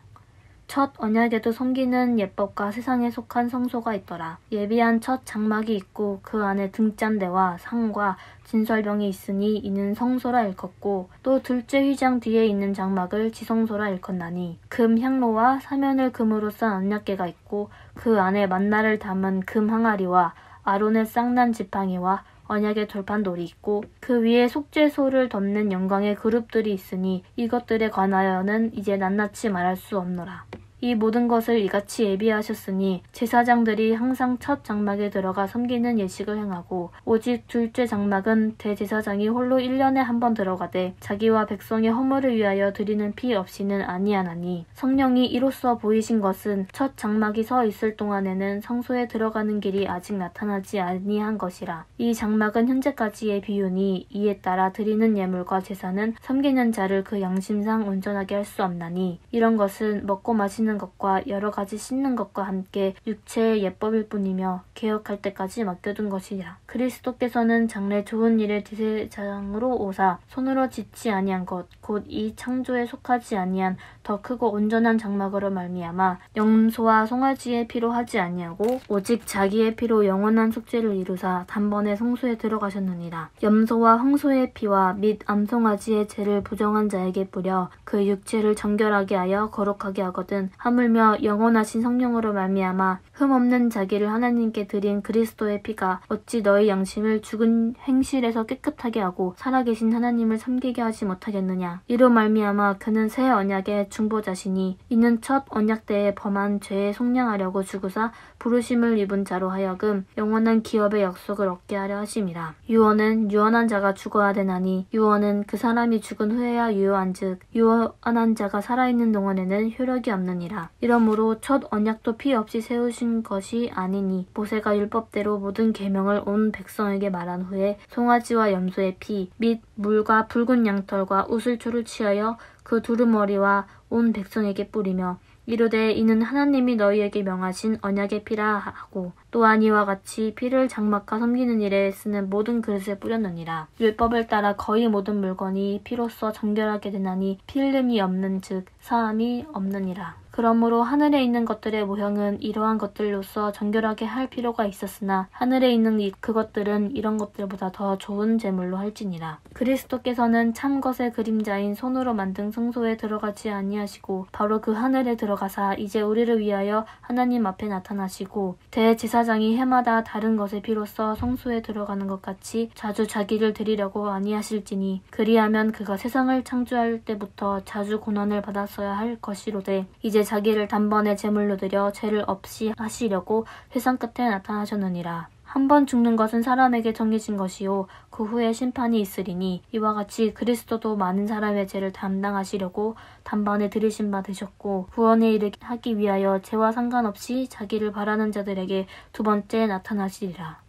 첫 언약에도 섬기는 예법과 세상에 속한 성소가 있더라. 예비한 첫 장막이 있고 그 안에 등잔대와 상과 진설병이 있으니 이는 성소라 일컫고 또 둘째 휘장 뒤에 있는 장막을 지성소라 일컫나니 금 향로와 사면을 금으로 싼 언약궤가 있고 그 안에 만나를 담은 금 항아리와 아론의 쌍난 지팡이와 언약의 돌판돌이 있고 그 위에 속죄소를 덮는 영광의 그룹들이 있으니 이것들에 관하여는 이제 낱낱이 말할 수 없노라. 이 모든 것을 이같이 예비하셨으니 제사장들이 항상 첫 장막에 들어가 섬기는 예식을 행하고 오직 둘째 장막은 대제사장이 홀로 1년에 한 번 들어가되 자기와 백성의 허물을 위하여 드리는 피 없이는 아니하나니 성령이 이로써 보이신 것은 첫 장막이 서 있을 동안에는 성소에 들어가는 길이 아직 나타나지 아니한 것이라. 이 장막은 현재까지의 비유니 이에 따라 드리는 예물과 제사는 섬기는 자를 그 양심상 온전하게 할 수 없나니 이런 것은 먹고 마시는 지키는 것과 여러 가지 씻는 것과 함께 육체의 예법일 뿐이며 개혁할 때까지 맡겨둔 것이라. 그리스도께서는 장래 좋은 일의 대제사장으로 오사 손으로 짓지 아니한 것 곧 이 창조에 속하지 아니한 더 크고 온전한 장막으로 말미암아 염소와 송아지의 피로 하지 아니하고 오직 자기의 피로 영원한 속죄를 이루사 단번에 성소에 들어가셨느니라. 염소와 황소의 피와 및 암송아지의 죄를 부정한 자에게 뿌려 그 육체를 정결하게 하여 거룩하게 하거든 하물며 영원하신 성령으로 말미암아 흠없는 자기를 하나님께 드린 그리스도의 피가 어찌 너희 양심을 죽은 행실에서 깨끗하게 하고 살아계신 하나님을 섬기게 하지 못하겠느냐. 이로 말미암아 그는 새 언약의 중보자시니 이는 첫 언약 때에 범한 죄에 속량하려고 죽으사 부르심을 입은 자로 하여금 영원한 기업의 약속을 얻게 하려 하심이라. 유언은 유언한 자가 죽어야 되나니 유언은 그 사람이 죽은 후에야 유효한즉 유언한 자가 살아있는 동안에는 효력이 없느니라. 이러므로 첫 언약도 피 없이 세우신 것이 아니니 모세가 율법대로 모든 계명을 온 백성에게 말한 후에 송아지와 염소의 피 및 물과 붉은 양털과 우슬초를 취하여 그 두루머리와 온 백성에게 뿌리며 이르되 이는 하나님이 너희에게 명하신 언약의 피라 하고 또한 이와 같이 피를 장막과 섬기는 일에 쓰는 모든 그릇에 뿌렸느니라. 율법을 따라 거의 모든 물건이 피로써 정결하게 되나니 피 흘림이 없는 즉 사함이 없느니라. 그러므로 하늘에 있는 것들의 모형은 이러한 것들로서 정결하게 할 필요가 있었으나 하늘에 있는 그것들은 이런 것들보다 더 좋은 제물로 할지니라. 그리스도께서는 참 것의 그림자인 손으로 만든 성소에 들어가지 아니하시고 바로 그 하늘에 들어가사 이제 우리를 위하여 하나님 앞에 나타나시고 대제사장이 해마다 다른 것의 피로써 성소에 들어가는 것 같이 자주 자기를 드리려고 아니하실지니 그리하면 그가 세상을 창조할 때부터 자주 고난을 받았어야 할 것이로되 이제 자기를 단번에 제물로 드려 죄를 없이 하시려고 세상 끝에 나타나셨느니라. 한 번 죽는 것은 사람에게 정해진 것이요 그 후에 심판이 있으리니 이와 같이 그리스도도 많은 사람의 죄를 담당하시려고 단번에 들이신 바 되셨고 구원에 이르게 하기 위하여 죄와 상관없이 자기를 바라는 자들에게 두 번째 나타나시리라.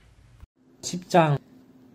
10장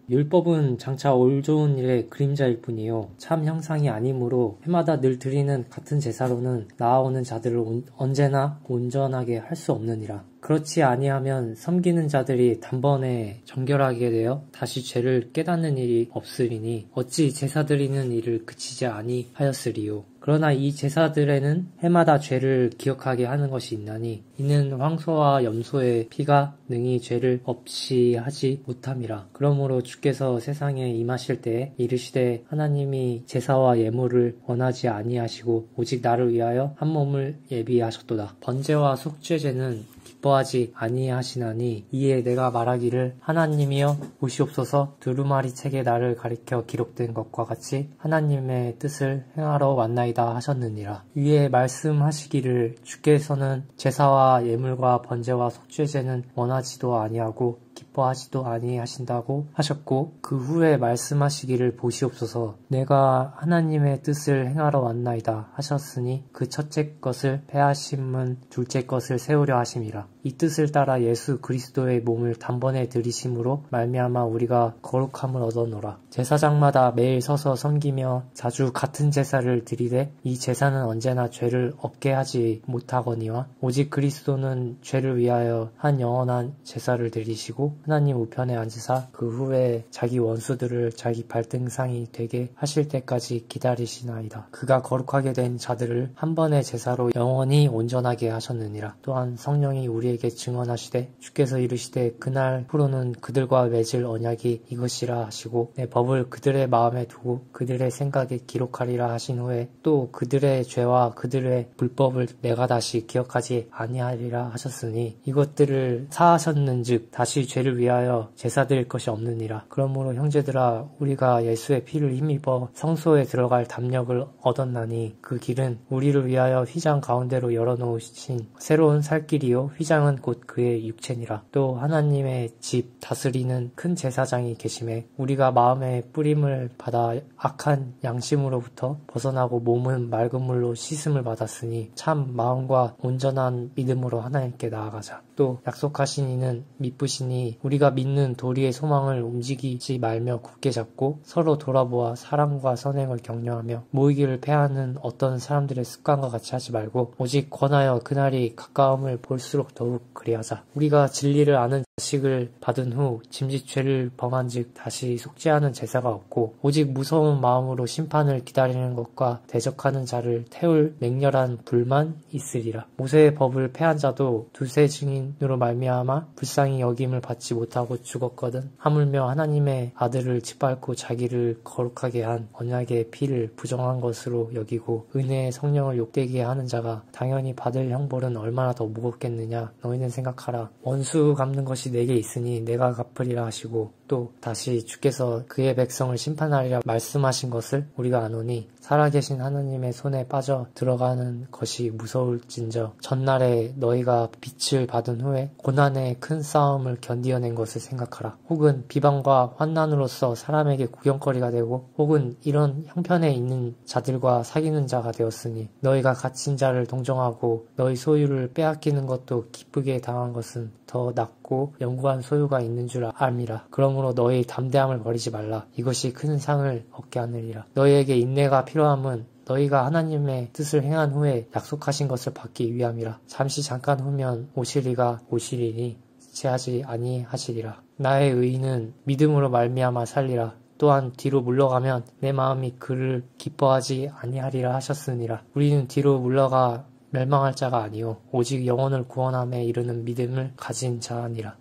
율법은 장차 올 좋은 일의 그림자일 뿐이요 참 형상이 아니므로 해마다 늘 드리는 같은 제사로는 나아오는 자들을 언제나 온전하게 할 수 없느니라. 그렇지 아니하면 섬기는 자들이 단번에 정결하게 되어 다시 죄를 깨닫는 일이 없으리니 어찌 제사 드리는 일을 그치지 아니하였으리요. 그러나 이 제사들에는 해마다 죄를 기억하게 하는 것이 있나니 이는 황소와 염소의 피가 능히 죄를 없이 하지 못함이라. 그러므로 주께서 세상에 임하실 때에 이르시되 하나님이 제사와 예물을 원하지 아니하시고 오직 나를 위하여 한 몸을 예비하셨도다. 번제와 속죄제는 기뻐하지 아니하시나니 이에 내가 말하기를 하나님이여 보시옵소서 두루마리 책에 나를 가리켜 기록된 것과 같이 하나님의 뜻을 행하러 왔나이다 하셨느니라. 위에 말씀하시기를 주께서는 제사와 예물과 번제와 속죄제는 원하지도 아니하고 기뻐하지도 아니하신다고 하셨고 그 후에 말씀하시기를 보시옵소서 내가 하나님의 뜻을 행하러 왔나이다 하셨으니 그 첫째 것을 패하심은 둘째 것을 세우려 하심이라. 이 뜻을 따라 예수 그리스도의 몸을 단번에 들이심으로 말미암아 우리가 거룩함을 얻어노라. 제사장마다 매일 서서 섬기며 자주 같은 제사를 드리되 이 제사는 언제나 죄를 없게 하지 못하거니와 오직 그리스도는 죄를 위하여 한 영원한 제사를 드리시고 하나님 우편에 앉으사 그 후에 자기 원수들을 자기 발등상이 되게 하실 때까지 기다리시나이다. 그가 거룩하게 된 자들을 한 번의 제사로 영원히 온전하게 하셨느니라. 또한 성령이 우리에게 증언하시되 주께서 이르시되 그날 후로는 그들과 맺을 언약이 이것이라 하시고 내 법을 그들의 마음에 두고 그들의 생각에 기록하리라 하신 후에 또 그들의 죄와 그들의 불법을 내가 다시 기억하지 아니하리라 하셨으니 이것들을 사하셨는즉 다시 죄를 위하여 제사 드릴 것이 없느니라. 그러므로 형제들아 우리가 예수의 피를 힘입어 성소에 들어갈 담력을 얻었나니 그 길은 우리를 위하여 휘장 가운데로 열어놓으신 새로운 살 길이요 휘장은 곧 그의 육체니라. 또 하나님의 집 다스리는 큰 제사장이 계심에 우리가 마음에 광야에 뿌림을 받아 악한 양심으로부터 벗어나고 몸은 맑은 물로 씻음을 받았으니 참 마음과 온전한 믿음으로 하나님께 나아가자. 또 약속하신 이는 미쁘시니 우리가 믿는 도리의 소망을 움직이지 말며 굳게 잡고 서로 돌아보아 사랑과 선행을 격려하며 모이기를 패하는 어떤 사람들의 습관과 같이 하지 말고 오직 권하여 그날이 가까움을 볼수록 더욱 그리하자. 우리가 진리를 아는 자식을 받은 후 짐짓죄를 범한즉 다시 속죄하는 제사가 없고 오직 무서운 마음으로 심판을 기다리는 것과 대적하는 자를 태울 맹렬한 불만 있으리라. 모세의 법을 패한 자도 두세 증인으로 말미암아 불쌍히 여김을 받지 못하고 죽었거든. 하물며 하나님의 아들을 짓밟고 자기를 거룩하게 한 언약의 피를 부정한 것으로 여기고 은혜의 성령을 욕되게 하는 자가 당연히 받을 형벌은 얼마나 더 무겁겠느냐. 너희는 생각하라. 원수 갚는 것이 내게 있으니 내가 갚으리라 하시고 또 다시 주께서 그의 백성을 심판하리라 말씀하신 것을 우리가 아노니 살아계신 하나님의 손에 빠져 들어가는 것이 무서울진저 전날에 너희가 빛을 받은 후에 고난의 큰 싸움을 견디어낸 것을 생각하라. 혹은 비방과 환난으로서 사람에게 구경거리가 되고 혹은 이런 형편에 있는 자들과 사귀는 자가 되었으니 너희가 갇힌 자를 동정하고 너희 소유를 빼앗기는 것도 기쁘게 당한 것은 더 낫고 영구한 소유가 있는 줄 알미라. 그러므로 너희 담대함을 버리지 말라. 이것이 큰 상을 얻게 하느니라. 너희에게 인내가 필요함은 너희가 하나님의 뜻을 행한 후에 약속하신 것을 받기 위함이라. 잠시 잠깐 후면 오시리가 오시리니 지체하지 아니하시리라. 나의 의인은 믿음으로 말미암아 살리라. 또한 뒤로 물러가면 내 마음이 그를 기뻐하지 아니하리라 하셨으니라. 우리는 뒤로 물러가 멸망할 자가 아니요 오직 영혼을 구원함에 이르는 믿음을 가진 자니라.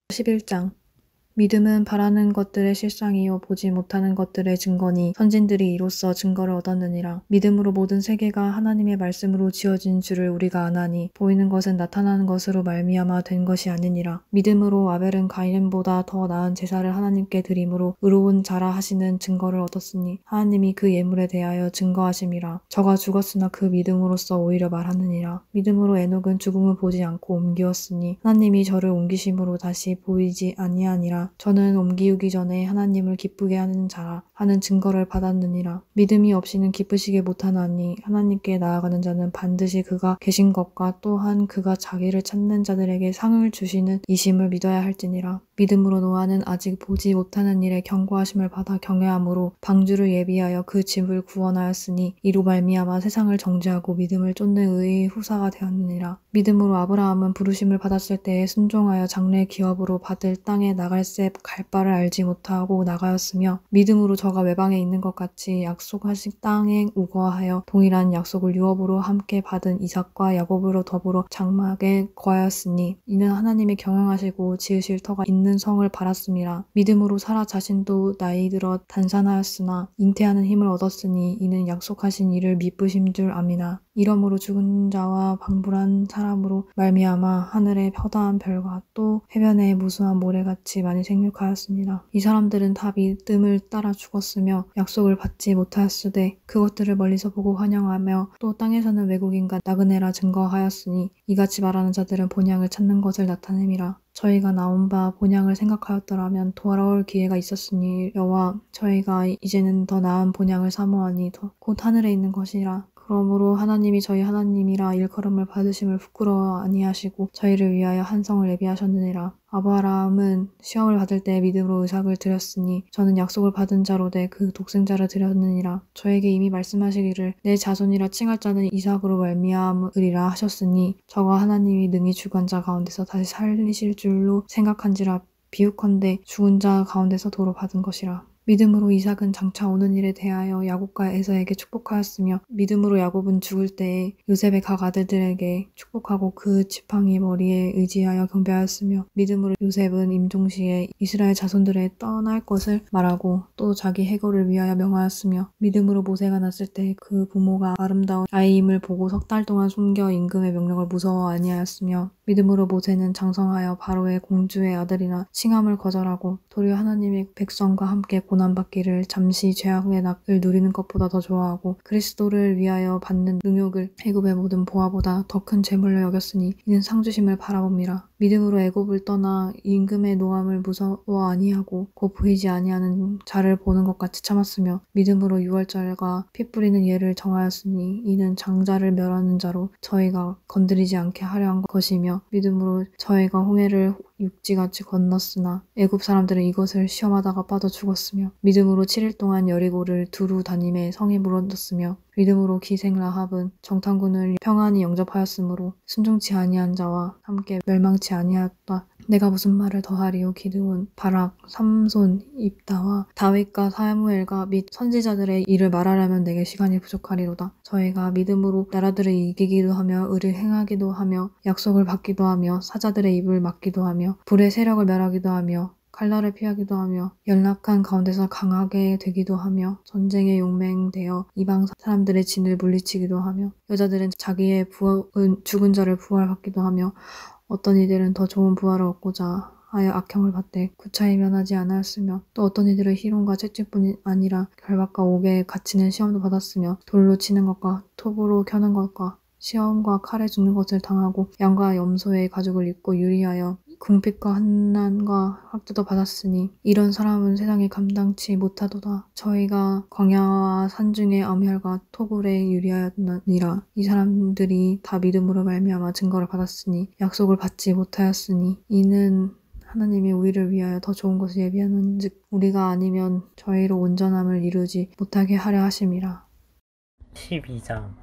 11장 믿음은 바라는 것들의 실상이요 보지 못하는 것들의 증거니 선진들이 이로써 증거를 얻었느니라. 믿음으로 모든 세계가 하나님의 말씀으로 지어진 줄을 우리가 아나니 보이는 것은 나타나는 것으로 말미암아 된 것이 아니니라. 믿음으로 아벨은 가인보다 더 나은 제사를 하나님께 드림으로 의로운 자라 하시는 증거를 얻었으니 하나님이 그 예물에 대하여 증거하심이라. 저가 죽었으나 그 믿음으로써 오히려 말하느니라. 믿음으로 에녹은 죽음을 보지 않고 옮기었으니 하나님이 저를 옮기심으로 다시 보이지 아니하니라. 저는 옮기우기 전에 하나님을 기쁘게 하는 자라 하는 증거를 받았느니라. 믿음이 없이는 기쁘시게 못하나니 하나님께 나아가는 자는 반드시 그가 계신 것과 또한 그가 자기를 찾는 자들에게 상을 주시는 이심을 믿어야 할지니라. 믿음으로 노아는 아직 보지 못하는 일에 경고하심을 받아 경외함으로 방주를 예비하여 그 집을 구원하였으니 이로 말미암아 세상을 정죄하고 믿음을 쫓는 의의 후사가 되었느니라. 믿음으로 아브라함은 부르심을 받았을 때에 순종하여 장래 기업으로 받을 땅에 나갈새 갈 바를 알지 못하고 나가였으며 믿음으로 저가 외방에 있는 것 같이 약속하신 땅에 우거하여 동일한 약속을 유업으로 함께 받은 이삭과 야곱으로 더불어 장막에 거하였으니 이는 하나님이 경영하시고 지으실 터가 있는 성을 바랐음이라. 믿음으로 사라 자신도 나이 들어 단산하였으나 잉태하는 힘을 얻었으니 이는 약속하신 이를 미쁘심 줄 아미나. 이러므로 죽은 자와 방불한 사람으로 말미암아 하늘의 허다한 별과 또 해변의 무수한 모래같이 많이 생육하였습니다. 이 사람들은 다 믿음을 따라 죽었으며 약속을 받지 못하였으되 그것들을 멀리서 보고 환영하며 또 땅에서는 외국인과 나그네라 증거하였으니 이같이 말하는 자들은 본향을 찾는 것을 나타냄이라. 저희가 나온 바 본향을 생각하였더라면 돌아올 기회가 있었으니와 저희가 이제는 더 나은 본향을 사모하니 곧 하늘에 있는 것이라. 그러므로 하나님이 저희 하나님이라 일컬음을 받으심을 부끄러워 아니하시고 저희를 위하여 한 성을 예비하셨느니라. 아브라함은 시험을 받을 때 믿음으로 의삭을 드렸으니 저는 약속을 받은 자로되 그 독생자를 드렸느니라. 저에게 이미 말씀하시기를 내 자손이라 칭할 자는 이삭으로 말미암으리라 하셨으니 저가 하나님이 능히 죽은 자 가운데서 다시 살리실 줄로 생각한지라. 비유컨대 죽은 자 가운데서 도로 받은 것이라. 믿음으로 이삭은 장차 오는 일에 대하여 야곱과 에서에게 축복하였으며 믿음으로 야곱은 죽을 때에 요셉의 각 아들들에게 축복하고 그 지팡이 머리에 의지하여 경배하였으며 믿음으로 요셉은 임종시에 이스라엘 자손들에 떠날 것을 말하고 또 자기 해거를 위하여 명하였으며 믿음으로 모세가 났을 때 그 부모가 아름다운 아이임을 보고 석 달 동안 숨겨 임금의 명령을 무서워 아니하였으며 믿음으로 모세는 장성하여 바로의 공주의 아들이나 칭함을 거절하고 도리어 하나님의 백성과 함께 고난받기를 잠시 죄악의 낙을 누리는 것보다 더 좋아하고 그리스도를 위하여 받는 능욕을 애굽의 모든 보화보다 더 큰 재물로 여겼으니 이는 상주심을 바라봅니다. 믿음으로 애굽을 떠나 임금의 노함을 무서워 아니하고 곧 보이지 아니하는 자를 보는 것 같이 참았으며 믿음으로 유월절과 피 뿌리는 예를 정하였으니 이는 장자를 멸하는 자로 저희가 건드리지 않게 하려 한 것이며 믿음으로 저희가 홍해를 육지같이 건넜으나 애굽 사람들은 이것을 시험하다가 빠져 죽었으며 믿음으로 7일 동안 여리고를 두루 다님에 성이 무너졌으며 믿음으로 기생 라합은 정탐꾼을 평안히 영접하였으므로 순종치 아니한 자와 함께 멸망치 아니하였다. 내가 무슨 말을 더하리요. 기드온, 바락, 삼손, 입다와 다윗과 사무엘과 및 선지자들의 일을 말하려면 내게 시간이 부족하리로다. 저희가 믿음으로 나라들을 이기기도 하며 의를 행하기도 하며 약속을 받기도 하며 사자들의 입을 막기도 하며 불의 세력을 멸하기도 하며 칼날을 피하기도 하며 연락한 가운데서 강하게 되기도 하며 전쟁에 용맹되어 이방 사람들의 진을 물리치기도 하며 여자들은 자기의 죽은 자를 부활받기도 하며 어떤 이들은 더 좋은 부활을 얻고자 하여 악형을 받되 구차히 면하지 않았으며 또 어떤 이들은 희롱과 채찍뿐 아니라 결박과 옥에 갇히는 시험도 받았으며 돌로 치는 것과 톱으로 켜는 것과 시험과 칼에 죽는 것을 당하고 양과 염소의 가죽을 입고 유리하여 궁핍과 환난과 학대도 받았으니 이런 사람은 세상에 감당치 못하도다. 저희가 광야와 산중의 암혈과 토굴에 유리하였느니라. 이 사람들이 다 믿음으로 말미암아 증거를 받았으니 약속을 받지 못하였으니 이는 하나님이 우리를 위하여 더 좋은 것을 예비하는즉 우리가 아니면 저희로 온전함을 이루지 못하게 하려 하심이라. 12장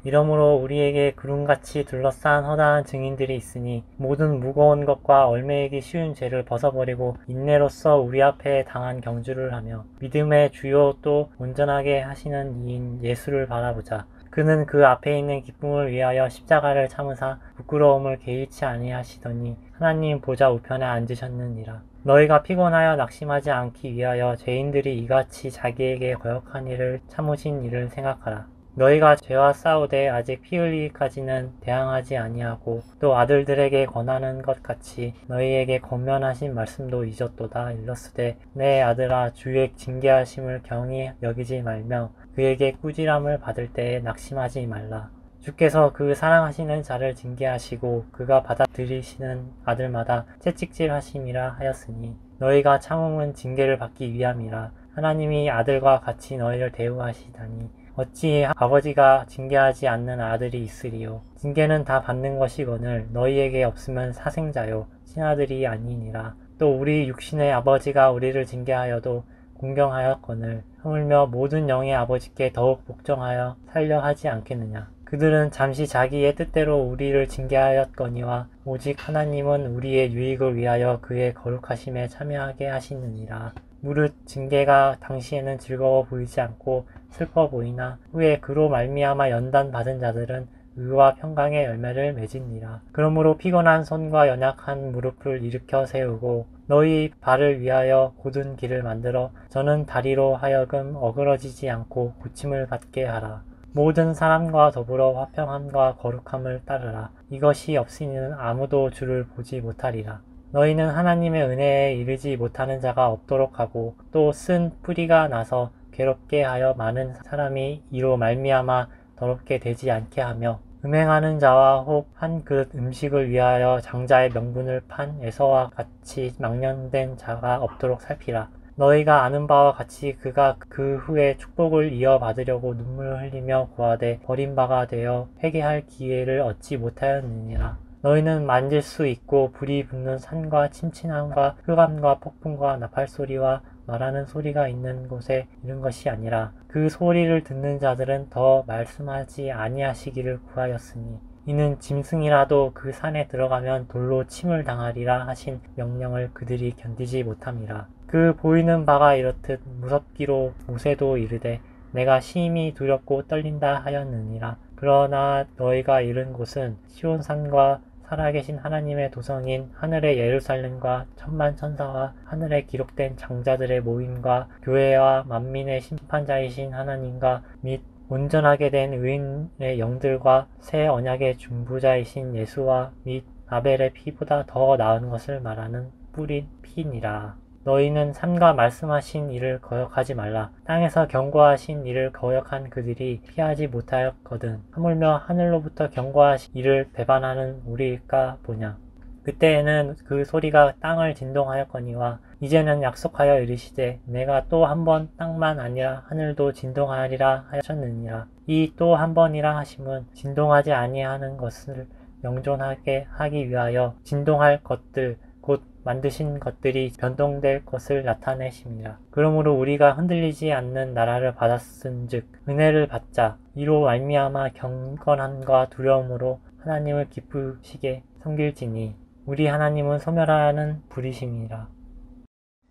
이러므로 우리에게 구름같이 둘러싼 허다한 증인들이 있으니 모든 무거운 것과 얽매이기 쉬운 죄를 벗어버리고 인내로써 우리 앞에 당한 경주를 하며 믿음의 주요 또 온전하게 하시는 이인 예수를 바라보자. 그는 그 앞에 있는 기쁨을 위하여 십자가를 참으사 부끄러움을 개의치 아니하시더니 하나님 보좌 우편에 앉으셨느니라. 너희가 피곤하여 낙심하지 않기 위하여 죄인들이 이같이 자기에게 거역한 일을 참으신 일을 생각하라. 너희가 죄와 싸우되 아직 피 흘리기까지는 대항하지 아니하고 또 아들들에게 권하는 것 같이 너희에게 권면하신 말씀도 잊었도다. 일렀으되 내 아들아 주의 징계하심을 경히 여기지 말며 그에게 꾸지람을 받을 때에 낙심하지 말라. 주께서 그 사랑하시는 자를 징계하시고 그가 받아들이시는 아들마다 채찍질하심이라 하였으니 너희가 참음은 징계를 받기 위함이라. 하나님이 아들과 같이 너희를 대우하시다니 어찌 아버지가 징계하지 않는 아들이 있으리요. 징계는 다 받는 것이거늘 너희에게 없으면 사생자요 친아들이 아니니라. 또 우리 육신의 아버지가 우리를 징계하여도 공경하였거늘 하물며 모든 영의 아버지께 더욱 복종하여 살려 하지 않겠느냐. 그들은 잠시 자기의 뜻대로 우리를 징계하였거니와 오직 하나님은 우리의 유익을 위하여 그의 거룩하심에 참여하게 하시느니라. 무릇 징계가 당시에는 즐거워 보이지 않고 슬퍼 보이나 후에 그로 말미암아 연단 받은 자들은 의와 평강의 열매를 맺으니라. 그러므로 피곤한 손과 연약한 무릎을 일으켜 세우고 너희 발을 위하여 곧은 길을 만들어 저는 다리로 하여금 어그러지지 않고 고침을 받게 하라. 모든 사람과 더불어 화평함과 거룩함을 따르라. 이것이 없이는 아무도 주를 보지 못하리라. 너희는 하나님의 은혜에 이르지 못하는 자가 없도록 하고 또 쓴 뿌리가 나서 괴롭게 하여 많은 사람이 이로 말미암아 더럽게 되지 않게 하며 음행하는 자와 혹 한 그릇 음식을 위하여 장자의 명분을 판 에서와 같이 망령된 자가 없도록 살피라. 너희가 아는 바와 같이 그가 그 후에 축복을 이어받으려고 눈물을 흘리며 구하되 버림바가 되어 회개할 기회를 얻지 못하였느니라. 너희는 만질 수 있고 불이 붙는 산과 침침함과 흑암과 폭풍과 나팔소리와 말하는 소리가 있는 곳에 이른 것이 아니라 그 소리를 듣는 자들은 더 말씀하지 아니하시기를 구하였으니 이는 짐승이라도 그 산에 들어가면 돌로 침을 당하리라 하신 명령을 그들이 견디지 못함이라. 그 보이는 바가 이렇듯 무섭기로 모세도 이르되 내가 심히 두렵고 떨린다 하였느니라. 그러나 너희가 이른 곳은 시온산과 살아계신 하나님의 도성인 하늘의 예루살렘과 천만 천사와 하늘에 기록된 장자들의 모임과 교회와 만민의 심판자이신 하나님과 및 온전하게 된 의인의 영들과 새 언약의 중보자이신 예수와 및 아벨의 피보다 더 나은 것을 말하는 뿌린 피니라. 너희는 삼가 말씀하신 이를 거역하지 말라. 땅에서 경고하신 이를 거역한 그들이 피하지 못하였거든. 하물며 하늘로부터 경고하신 이를 배반하는 우리일까 보냐. 그때에는 그 소리가 땅을 진동하였거니와 이제는 약속하여 이르시되 내가 또 한 번 땅만 아니라 하늘도 진동하리라 하셨느니라. 이 또 한 번이라 하심은 진동하지 아니하는 것을 영존하게 하기 위하여 진동할 것들 곧 만드신 것들이 변동될 것을 나타내심이라. 그러므로 우리가 흔들리지 않는 나라를 받았은즉 은혜를 받자. 이로 말미암아 경건함과 두려움으로 하나님을 기쁘시게 섬길지니 우리 하나님은 소멸하는 불이심이라.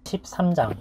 13장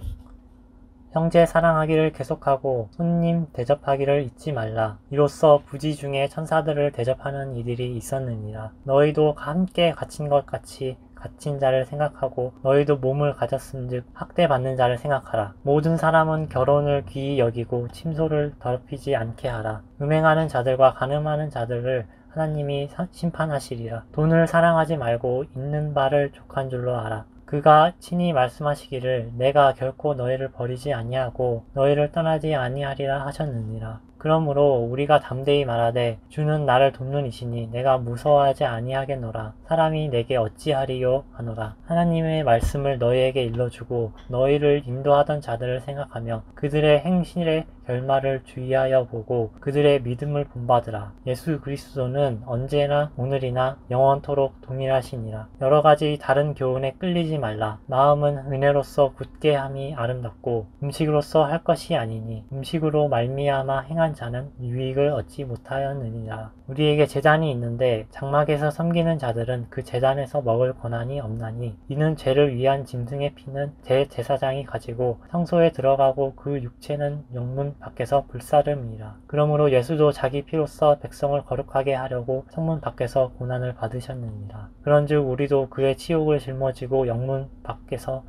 형제 사랑하기를 계속하고 손님 대접하기를 잊지 말라. 이로써 부지 중에 천사들을 대접하는 이들이 있었느니라. 너희도 함께 갇힌 것 같이 갇힌 자를 생각하고 너희도 몸을 가졌은즉 학대받는 자를 생각하라. 모든 사람은 결혼을 귀히 여기고 침소를 더럽히지 않게 하라. 음행하는 자들과 간음하는 자들을 하나님이 심판하시리라. 돈을 사랑하지 말고 있는 바를 족한 줄로 알아. 그가 친히 말씀하시기를 내가 결코 너희를 버리지 아니하고 너희를 떠나지 아니하리라 하셨느니라. 그러므로 우리가 담대히 말하되 주는 나를 돕는 이시니 내가 무서워하지 아니하겠노라. 사람이 내게 어찌하리요 하노라. 하나님의 말씀을 너희에게 일러주고 너희를 인도하던 자들을 생각하며 그들의 행실의 결말을 주의하여 보고 그들의 믿음을 본받으라. 예수 그리스도는 언제나 오늘이나 영원토록 동일하시니라. 여러가지 다른 교훈에 끌리지 말라. 마음은 은혜로서 굳게 함이 아름답고 음식으로서 할 것이 아니니 음식으로 말미암아 행한 자는 유익을 얻지 못하였느니라. 우리에게 제단이 있는데 장막에서 섬기는 자들은 그 제단에서 먹을 권한이 없나니 이는 죄를 위한 짐승의 피는 대제사장이 가지고 성소에 들어가고 그 육체는 영문 밖에서 불사름이라. 그러므로 예수도 자기 피로써 백성을 거룩하게 하려고 성문 밖에서 고난을 받으셨느니라. 그런즉 우리도 그의 치욕을 짊어지고 영문 밖에서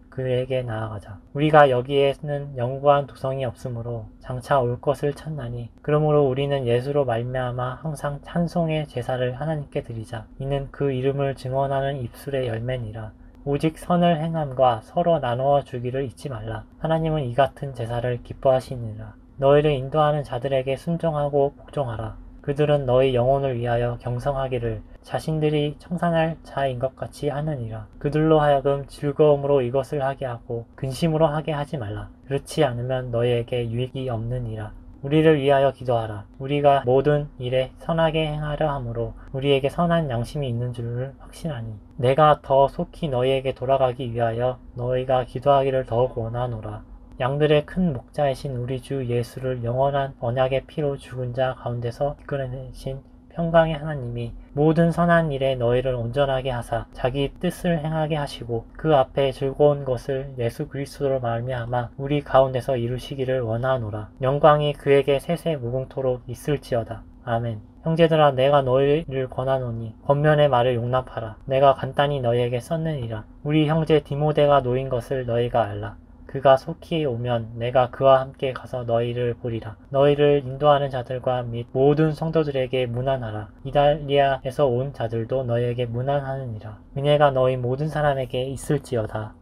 그에게 나아가자. 우리가 여기에는 영구한 도성이 없으므로 장차 올 것을 찾나니 그러므로 우리는 예수로 말미암아 항상 찬송의 제사를 하나님께 드리자. 이는 그 이름을 증언하는 입술의 열매니라. 오직 선을 행함과 서로 나누어 주기를 잊지 말라. 하나님은 이 같은 제사를 기뻐하시니라. 너희를 인도하는 자들에게 순종하고 복종하라. 그들은 너희 영혼을 위하여 경성하기를 자신들이 청산할 자인 것 같이 하느니라. 그들로 하여금 즐거움으로 이것을 하게 하고 근심으로 하게 하지 말라. 그렇지 않으면 너희에게 유익이 없느니라. 우리를 위하여 기도하라. 우리가 모든 일에 선하게 행하려 하므로 우리에게 선한 양심이 있는 줄을 확신하니 내가 더 속히 너희에게 돌아가기 위하여 너희가 기도하기를 더욱 원하노라. 양들의 큰 목자이신 우리 주 예수를 영원한 언약의 피로 죽은 자 가운데서 이끌어내신 평강의 하나님이 모든 선한 일에 너희를 온전하게 하사 자기 뜻을 행하게 하시고 그 앞에 즐거운 것을 예수 그리스도로 말미암아 우리 가운데서 이루시기를 원하노라. 영광이 그에게 세세 무궁토록 있을지어다. 아멘. 형제들아 내가 너희를 권하노니 권면의 말을 용납하라. 내가 간단히 너희에게 썼느니라. 우리 형제 디모데가 놓인 것을 너희가 알라. 그가 속히 오면 내가 그와 함께 가서 너희를 보리라. 너희를 인도하는 자들과 및 모든 성도들에게 문안하라. 이달리아에서 온 자들도 너희에게 문안하느니라. 은혜가 너희 모든 사람에게 있을지어다.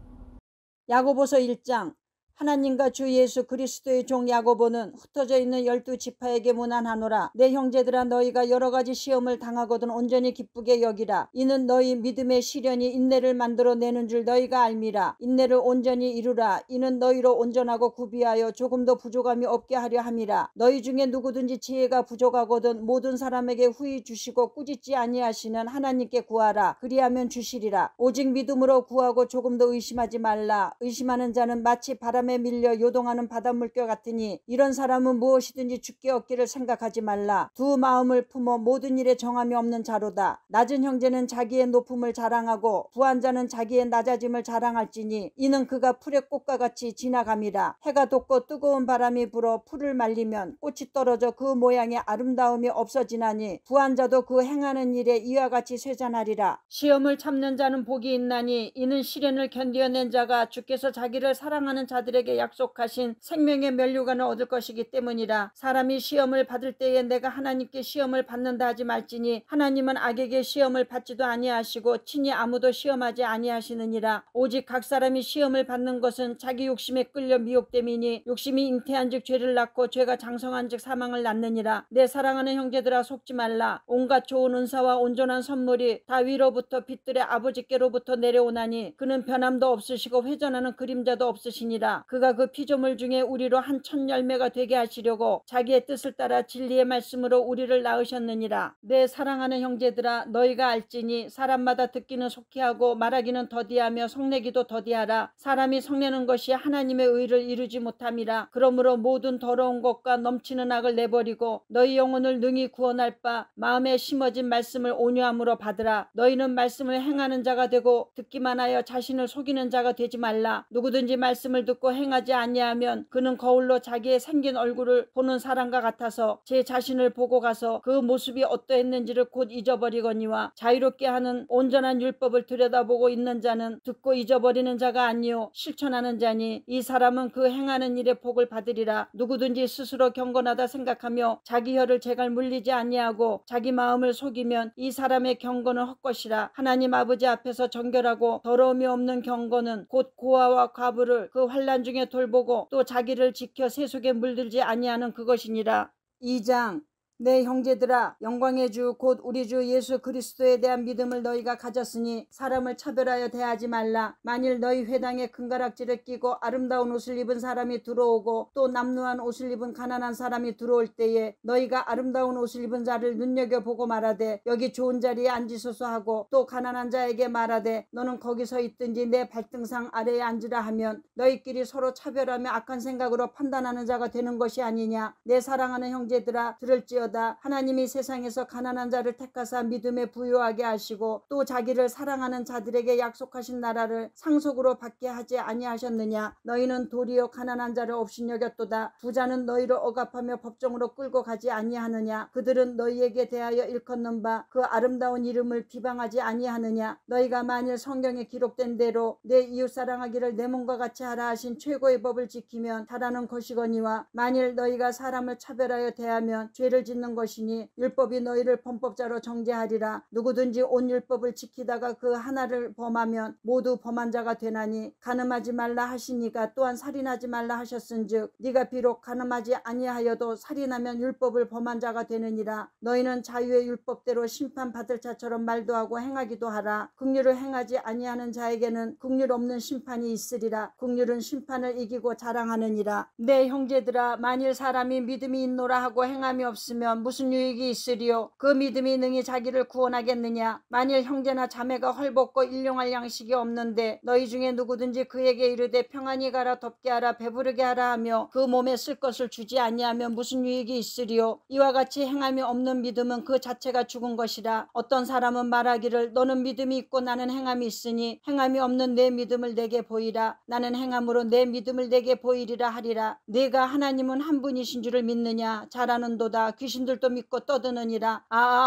야고보서 1장. 하나님과 주 예수 그리스도의 종 야고보는 흩어져 있는 12지파에게 문안하노라. 내 형제들아 너희가 여러가지 시험을 당하거든 온전히 기쁘게 여기라. 이는 너희 믿음의 시련이 인내를 만들어내는 줄 너희가 알미라. 인내를 온전히 이루라. 이는 너희로 온전하고 구비하여 조금도 부족함이 없게 하려 함이라. 너희 중에 누구든지 지혜가 부족하거든 모든 사람에게 후히 주시고 꾸짖지 아니하시는 하나님께 구하라. 그리하면 주시리라. 오직 믿음으로 구하고 조금도 의심하지 말라. 의심하는 자는 마치 바람에 밀려 요동하는 바닷물결 같으니 이런 사람은 무엇이든지 주께 얻기를 생각하지 말라. 두 마음을 품어 모든 일에 정함이 없는 자로다. 낮은 형제는 자기의 높음을 자랑하고 부한 자는 자기의 낮아짐을 자랑할지니 이는 그가 풀의 꽃과 같이 지나감이라. 해가 돋고 뜨거운 바람이 불어 풀을 말리면 꽃이 떨어져 그 모양의 아름다움이 없어지나니 부한 자도 그 행하는 일에 이와 같이 쇠잔하리라. 시험을 참는 자는 복이 있나니 이는 시련을 견뎌낸 자가 주께서 자기를 사랑하는 자들에게 자들에게 약속하신 생명의 면류관을 얻을 것이기 때문이라. 사람이 시험을 받을 때에 내가 하나님께 시험을 받는다 하지 말지니 하나님은 악에게 시험을 받지도 아니하시고 친히 아무도 시험하지 아니하시느니라. 오직 각 사람이 시험을 받는 것은 자기 욕심에 끌려 미혹됨이니 욕심이 잉태한즉 죄를 낳고 죄가 장성한즉 사망을 낳느니라. 내 사랑하는 형제들아, 속지 말라. 온갖 좋은 은사와 온전한 선물이 다 위로부터 빛들의 아버지께로부터 내려오나니 그는 변함도 없으시고 회전하는 그림자도 없으시니라. 그가 그 피조물 중에 우리로 한 천 열매가 되게 하시려고 자기의 뜻을 따라 진리의 말씀으로 우리를 낳으셨느니라. 내 사랑하는 형제들아, 너희가 알지니 사람마다 듣기는 속히 하고 말하기는 더디하며 성내기도 더디하라. 사람이 성내는 것이 하나님의 의를 이루지 못함이라. 그러므로 모든 더러운 것과 넘치는 악을 내버리고 너희 영혼을 능히 구원할 바 마음에 심어진 말씀을 온유함으로 받으라. 너희는 말씀을 행하는 자가 되고 듣기만 하여 자신을 속이는 자가 되지 말라. 누구든지 말씀을 듣고 행하지 아니하면 그는 거울로 자기의 생긴 얼굴을 보는 사람과 같아서 제 자신을 보고 가서 그 모습이 어떠했는지를 곧 잊어버리거니와 자유롭게 하는 온전한 율법을 들여다보고 있는 자는 듣고 잊어버리는 자가 아니요 실천하는 자니 이 사람은 그 행하는 일의 복을 받으리라. 누구든지 스스로 경건하다 생각하며 자기 혀를 제갈 물리지 아니하고 자기 마음을 속이면 이 사람의 경건은 헛것이라. 하나님 아버지 앞에서 정결하고 더러움이 없는 경건은 곧 고아와 과부를 그 환난 중에 돌보고 또 자기를 지켜 세속에 물들지 아니하는 그것이니라. 2장. 내 형제들아, 영광의 주 곧 우리 주 예수 그리스도에 대한 믿음을 너희가 가졌으니 사람을 차별하여 대하지 말라. 만일 너희 회당에 금가락지를 끼고 아름다운 옷을 입은 사람이 들어오고 또 남루한 옷을 입은 가난한 사람이 들어올 때에 너희가 아름다운 옷을 입은 자를 눈여겨보고 말하되 여기 좋은 자리에 앉으소서 하고 또 가난한 자에게 말하되 너는 거기 서 있든지 내 발등상 아래에 앉으라 하면 너희끼리 서로 차별하며 악한 생각으로 판단하는 자가 되는 것이 아니냐. 내 사랑하는 형제들아, 들을지어다. 하나님이 세상에서 가난한 자를 택하사 믿음에 부요하게 하시고 또 자기를 사랑하는 자들에게 약속하신 나라를 상속으로 받게 하지 아니하셨느냐. 너희는 도리어 가난한 자를 업신여겼도다. 부자는 너희를 억압하며 법정으로 끌고 가지 아니하느냐. 그들은 너희에게 대하여 일컫는 바 그 아름다운 이름을 비방하지 아니하느냐. 너희가 만일 성경에 기록된 대로 내 이웃 사랑하기를 내 몸과 같이 하라 하신 최고의 법을 지키면 잘하는 것이거니와 만일 너희가 사람을 차별하여 대하면 죄를 짓는 것이니 율법이 너희를 범법자로 정죄하리라. 누구든지 온 율법을 지키다가 그 하나를 범하면 모두 범한 자가 되나니 간음하지 말라 하시니가 또한 살인하지 말라 하셨은즉 네가 비록 간음하지 아니하여도 살인하면 율법을 범한 자가 되느니라. 너희는 자유의 율법대로 심판받을 자처럼 말도 하고 행하기도 하라. 긍휼을 행하지 아니하는 자에게는 긍휼 없는 심판이 있으리라. 긍휼은 심판을 이기고 자랑하느니라. 내 형제들아, 만일 사람이 믿음이 있노라 하고 행함이 없으면 무슨 유익이 있으리요. 그 믿음이 능히 자기를 구원하겠느냐. 만일 형제나 자매가 헐벗고 일용할 양식이 없는데 너희 중에 누구든지 그에게 이르되 평안히 가라, 덥게 하라, 배부르게 하라 하며 그 몸에 쓸 것을 주지 아니하면 무슨 유익이 있으리요. 이와 같이 행함이 없는 믿음은 그 자체가 죽은 것이라. 어떤 사람은 말하기를 너는 믿음이 있고 나는 행함이 있으니 행함이 없는 내 믿음을 내게 보이라. 나는 행함으로 내 믿음을 내게 보이리라 하리라. 네가 하나님은 한 분이신 줄을 믿느냐. 잘하는도다. 귀신들도 믿고 떠드느니라.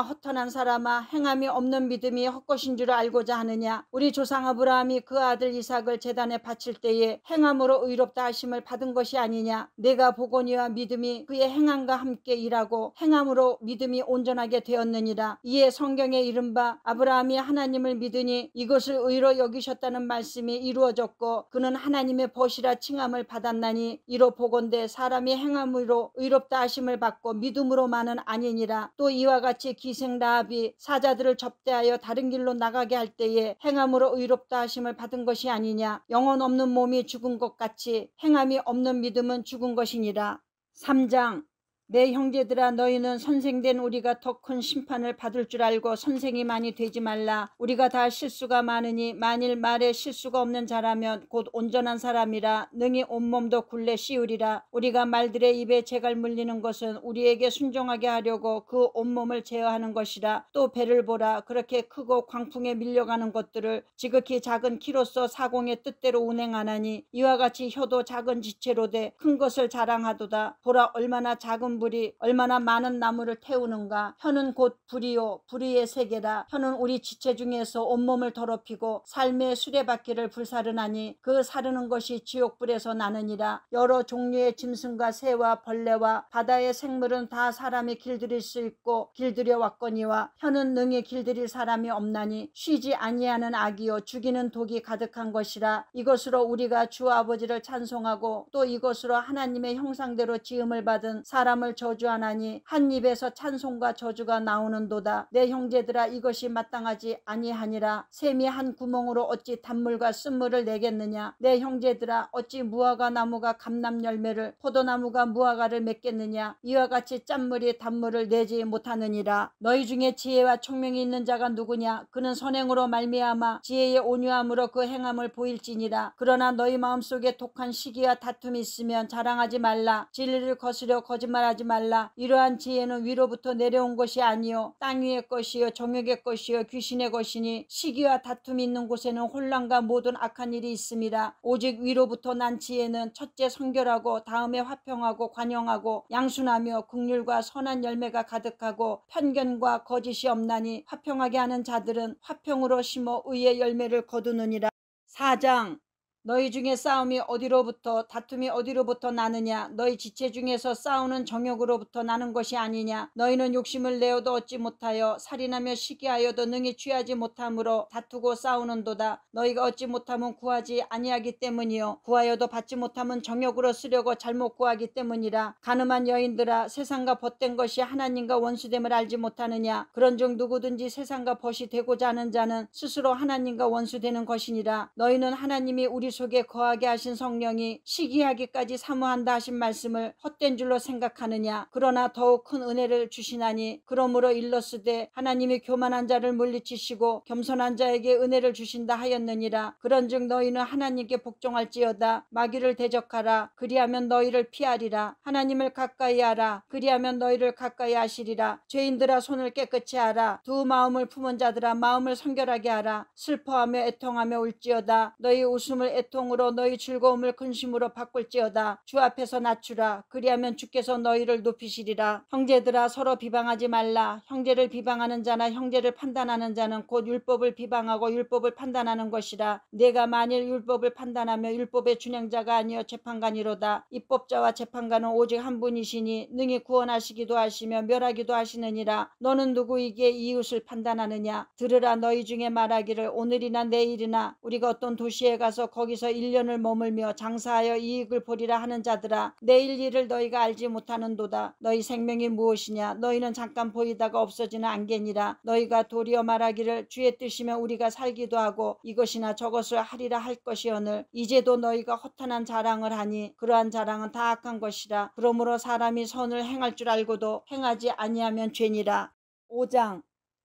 허탄한 사람아, 행함이 없는 믿음이 헛것인 줄 알고자 하느냐. 우리 조상 아브라함이 그 아들 이삭을 제단에 바칠 때에 행함으로 의롭다 하심을 받은 것이 아니냐. 내가 보거니와 믿음이 그의 행함과 함께 일하고 행함으로 믿음이 온전하게 되었느니라. 이에 성경에 이른바 아브라함이 하나님을 믿으니 이것을 의로 여기셨다는 말씀이 이루어졌고 그는 하나님의 벗이라 칭함을 받았나니 이로 보건대 사람이 행함으로 의롭다 하심을 받고 믿음으로만은 아니니라. 또 이와 같이 기생 라합이 사자들을 접대하여 다른 길로 나가게 할 때에 행함으로 의롭다 하심을 받은 것이 아니냐. 영혼 없는 몸이 죽은 것 같이 행함이 없는 믿음은 죽은 것이니라. 3장. 내 형제들아, 너희는 선생된 우리가 더 큰 심판을 받을 줄 알고 선생이 많이 되지 말라. 우리가 다 실수가 많으니 만일 말에 실수가 없는 자라면 곧 온전한 사람이라 능히 온몸도 굴레 씌우리라. 우리가 말들의 입에 재갈 물리는 것은 우리에게 순종하게 하려고 그 온몸을 제어하는 것이라. 또 배를 보라. 그렇게 크고 광풍에 밀려가는 것들을 지극히 작은 키로서 사공의 뜻대로 운행하나니 이와 같이 혀도 작은 지체로 돼 큰 것을 자랑하도다. 보라, 얼마나 작은 불이 얼마나 많은 나무를 태우는가. 혀는 곧 불이요 불의의 세계라. 혀는 우리 지체 중에서 온몸을 더럽히고 삶의 수레바퀴를 불사르나니 그 사르는 것이 지옥불에서 나느니라. 여러 종류의 짐승과 새와 벌레와 바다의 생물은 다 사람이 길들일 수 있고 길들여 왔거니와 혀는 능히 길들일 사람이 없나니 쉬지 아니하는 악이요 죽이는 독이 가득한 것이라. 이것으로 우리가 주 아버지를 찬송하고 또 이것으로 하나님의 형상대로 지음을 받은 사람을 저주하나니 한 입에서 찬송과 저주가 나오는도다. 내 형제들아 이것이 마땅하지 아니하니라. 샘이 한 구멍으로 어찌 단물과 쓴물을 내겠느냐. 내 형제들아 어찌 무화과 나무가 감람 열매를 포도나무가 무화과를 맺겠느냐. 이와 같이 짠물이 단물을 내지 못하느니라. 너희 중에 지혜와 총명이 있는 자가 누구냐. 그는 선행으로 말미암아 지혜의 온유함으로 그 행함을 보일지니라. 그러나 너희 마음속에 독한 시기와 다툼이 있으면 자랑하지 말라. 진리를 거스려 거짓말하지 말라. 이러한 지혜는 위로부터 내려온 것이 아니요 땅 위의 것이요 정욕의 것이요 귀신의 것이니 시기와 다툼이 있는 곳에는 혼란과 모든 악한 일이 있음이라. 오직 위로부터 난 지혜는 첫째 성결하고 다음에 화평하고 관용하고 양순하며 긍휼과 선한 열매가 가득하고 편견과 거짓이 없나니 화평하게 하는 자들은 화평으로 심어 의의 열매를 거두느니라. 4장 너희 중에 싸움이 어디로부터 다툼이 어디로부터 나느냐. 너희 지체 중에서 싸우는 정욕으로부터 나는 것이 아니냐. 너희는 욕심을 내어도 얻지 못하여 살인하며 시기하여도 능히 취하지 못함으로 다투고 싸우는도다. 너희가 얻지 못하면 구하지 아니하기 때문이요 구하여도 받지 못하면 정욕으로 쓰려고 잘못 구하기 때문이라. 가늠한 여인들아 세상과 벗된 것이 하나님과 원수됨을 알지 못하느냐. 그런즉 누구든지 세상과 벗이 되고자 하는 자는 스스로 하나님과 원수되는 것이니라. 너희는 하나님이 우리 속에 거하게 하신 성령이 시기하기까지 사모한다 하신 말씀을 헛된 줄로 생각하느냐. 그러나 더욱 큰 은혜를 주시나니 그러므로 일렀으되 하나님이 교만한 자를 물리치시고 겸손한 자에게 은혜를 주신다 하였느니라. 그런즉 너희는 하나님께 복종할지어다. 마귀를 대적하라. 그리하면 너희를 피하리라. 하나님을 가까이 하라. 그리하면 너희를 가까이 하시리라. 죄인들아 손을 깨끗이 하라. 두 마음을 품은 자들아 마음을 성결하게 하라. 슬퍼하며 애통하며 울지어다. 너희 웃음을 애통으로 너희 즐거움을 근심으로 바꿀지어다. 주 앞에서 낮추라. 그리하면 주께서 너희를 높이시리라. 형제들아 서로 비방하지 말라. 형제를 비방하는 자나 형제를 판단하는 자는 곧 율법을 비방하고 율법을 판단하는 것이라. 내가 만일 율법을 판단하며 율법의 준행자가 아니여 재판관이로다. 입법자와 재판관은 오직 한 분이시니 능히 구원하시기도 하시며 멸하기도 하시느니라. 너는 누구에게 이웃을 판단하느냐. 들으라. 너희 중에 말하기를 오늘이나 내일이나 우리가 어떤 도시에 가서 거기서 1년을 머물며 장사하여 이익을 보리라 하는 자들아 내일 일을 너희가 알지 못하는도다. 너희 생명이 무엇이냐. 너희는 잠깐 보이다가 없어지는 안개니라. 너희가 도리어 말하기를 주의 뜻이면 우리가 살기도 하고 이것이나 저것을 하리라 할 것이오늘 이제도 너희가 허탄한 자랑을 하니 그러한 자랑은 다 악한 것이라. 그러므로 사람이 선을 행할 줄 알고도 행하지 아니하면 죄니라. 5장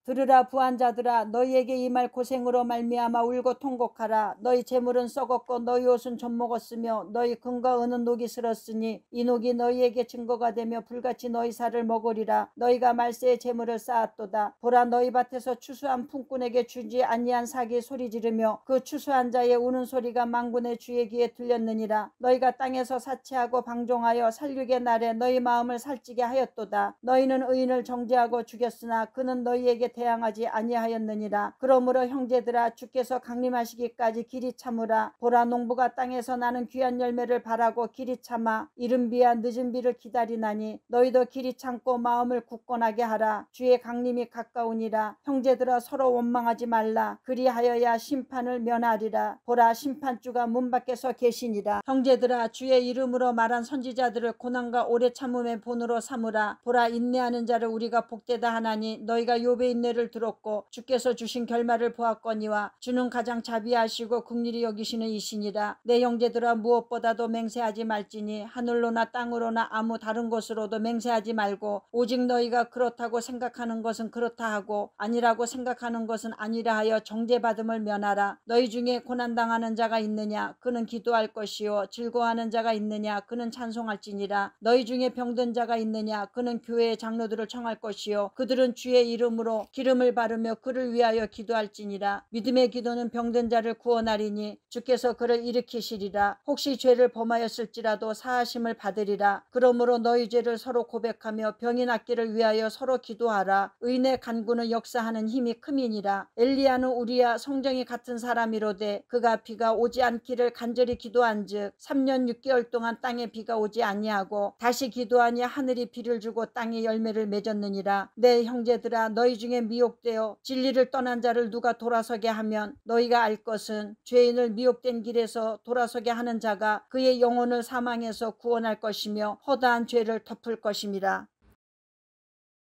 들으라 부한자들아 너희에게 임할 고생으로 말미암아 울고 통곡하라. 너희 재물은 썩었고 너희 옷은 젖먹었으며 너희 금과 은은 녹이 슬었으니 이 녹이 너희에게 증거가 되며 불같이 너희 살을 먹으리라. 너희가 말세의 재물을 쌓았도다. 보라 너희 밭에서 추수한 품꾼에게 주지 아니한 사기 소리 지르며 그 추수한 자의 우는 소리가 만군의 주의 귀에 들렸느니라. 너희가 땅에서 사치하고 방종하여 살육의 날에 너희 마음을 살찌게 하였도다. 너희는 의인을 정죄하고 죽였으나 그는 너희에게 대항하지 아니하였느니라. 그러므로 형제들아 주께서 강림하시기까지 길이 참으라. 보라 농부가 땅에서 나는 귀한 열매를 바라고 길이 참아 이른 비와 늦은 비를 기다리나니 너희도 길이 참고 마음을 굳건하게 하라. 주의 강림이 가까우니라. 형제들아 서로 원망하지 말라. 그리하여야 심판을 면하리라. 보라 심판주가 문 밖에서 계시니라. 형제들아 주의 이름으로 말한 선지자들을 고난과 오래 참음의 본으로 삼으라. 보라 인내하는 자를 우리가 복되다 하나니 너희가 욥의 인내를 들었고 주께서 주신 결말을 보았거니와 주는 가장 자비하시고 긍휼히 여기시는 이시니라. 내 형제들아 무엇보다도 맹세하지 말지니 하늘로나 땅으로나 아무 다른 곳으로도 맹세하지 말고 오직 너희가 그렇다고 생각하는 것은 그렇다 하고 아니라고 생각하는 것은 아니라 하여 정죄받음을 면하라. 너희 중에 고난당하는 자가 있느냐 그는 기도할 것이요 즐거워하는 자가 있느냐 그는 찬송할지니라. 너희 중에 병든 자가 있느냐 그는 교회의 장로들을 청할 것이요 그들은 주의 이름으로 기름을 바르며 그를 위하여 기도할지니라. 믿음의 기도는 병든 자를 구원하리니 주께서 그를 일으키시리라. 혹시 죄를 범하였을지라도 사하심을 받으리라. 그러므로 너희 죄를 서로 고백하며 병이 낫기를 위하여 서로 기도하라. 의인의 간구는 역사하는 힘이 큼이니라. 엘리야는 우리와 성정이 같은 사람이로되 그가 비가 오지 않기를 간절히 기도한즉 3년 6개월 동안 땅에 비가 오지 아니하고 다시 기도하니 하늘이 비를 주고 땅에 열매를 맺었느니라. 내 형제들아, 너희 중에 미혹되어 진리를 떠난 자를 누가 돌아서게 하면 너희가 알 것은 죄인을 미혹된 길에서 돌아서게 하는 자가 그의 영혼을 사망에서 구원할 것이며 허다한 죄를 덮을 것임이라.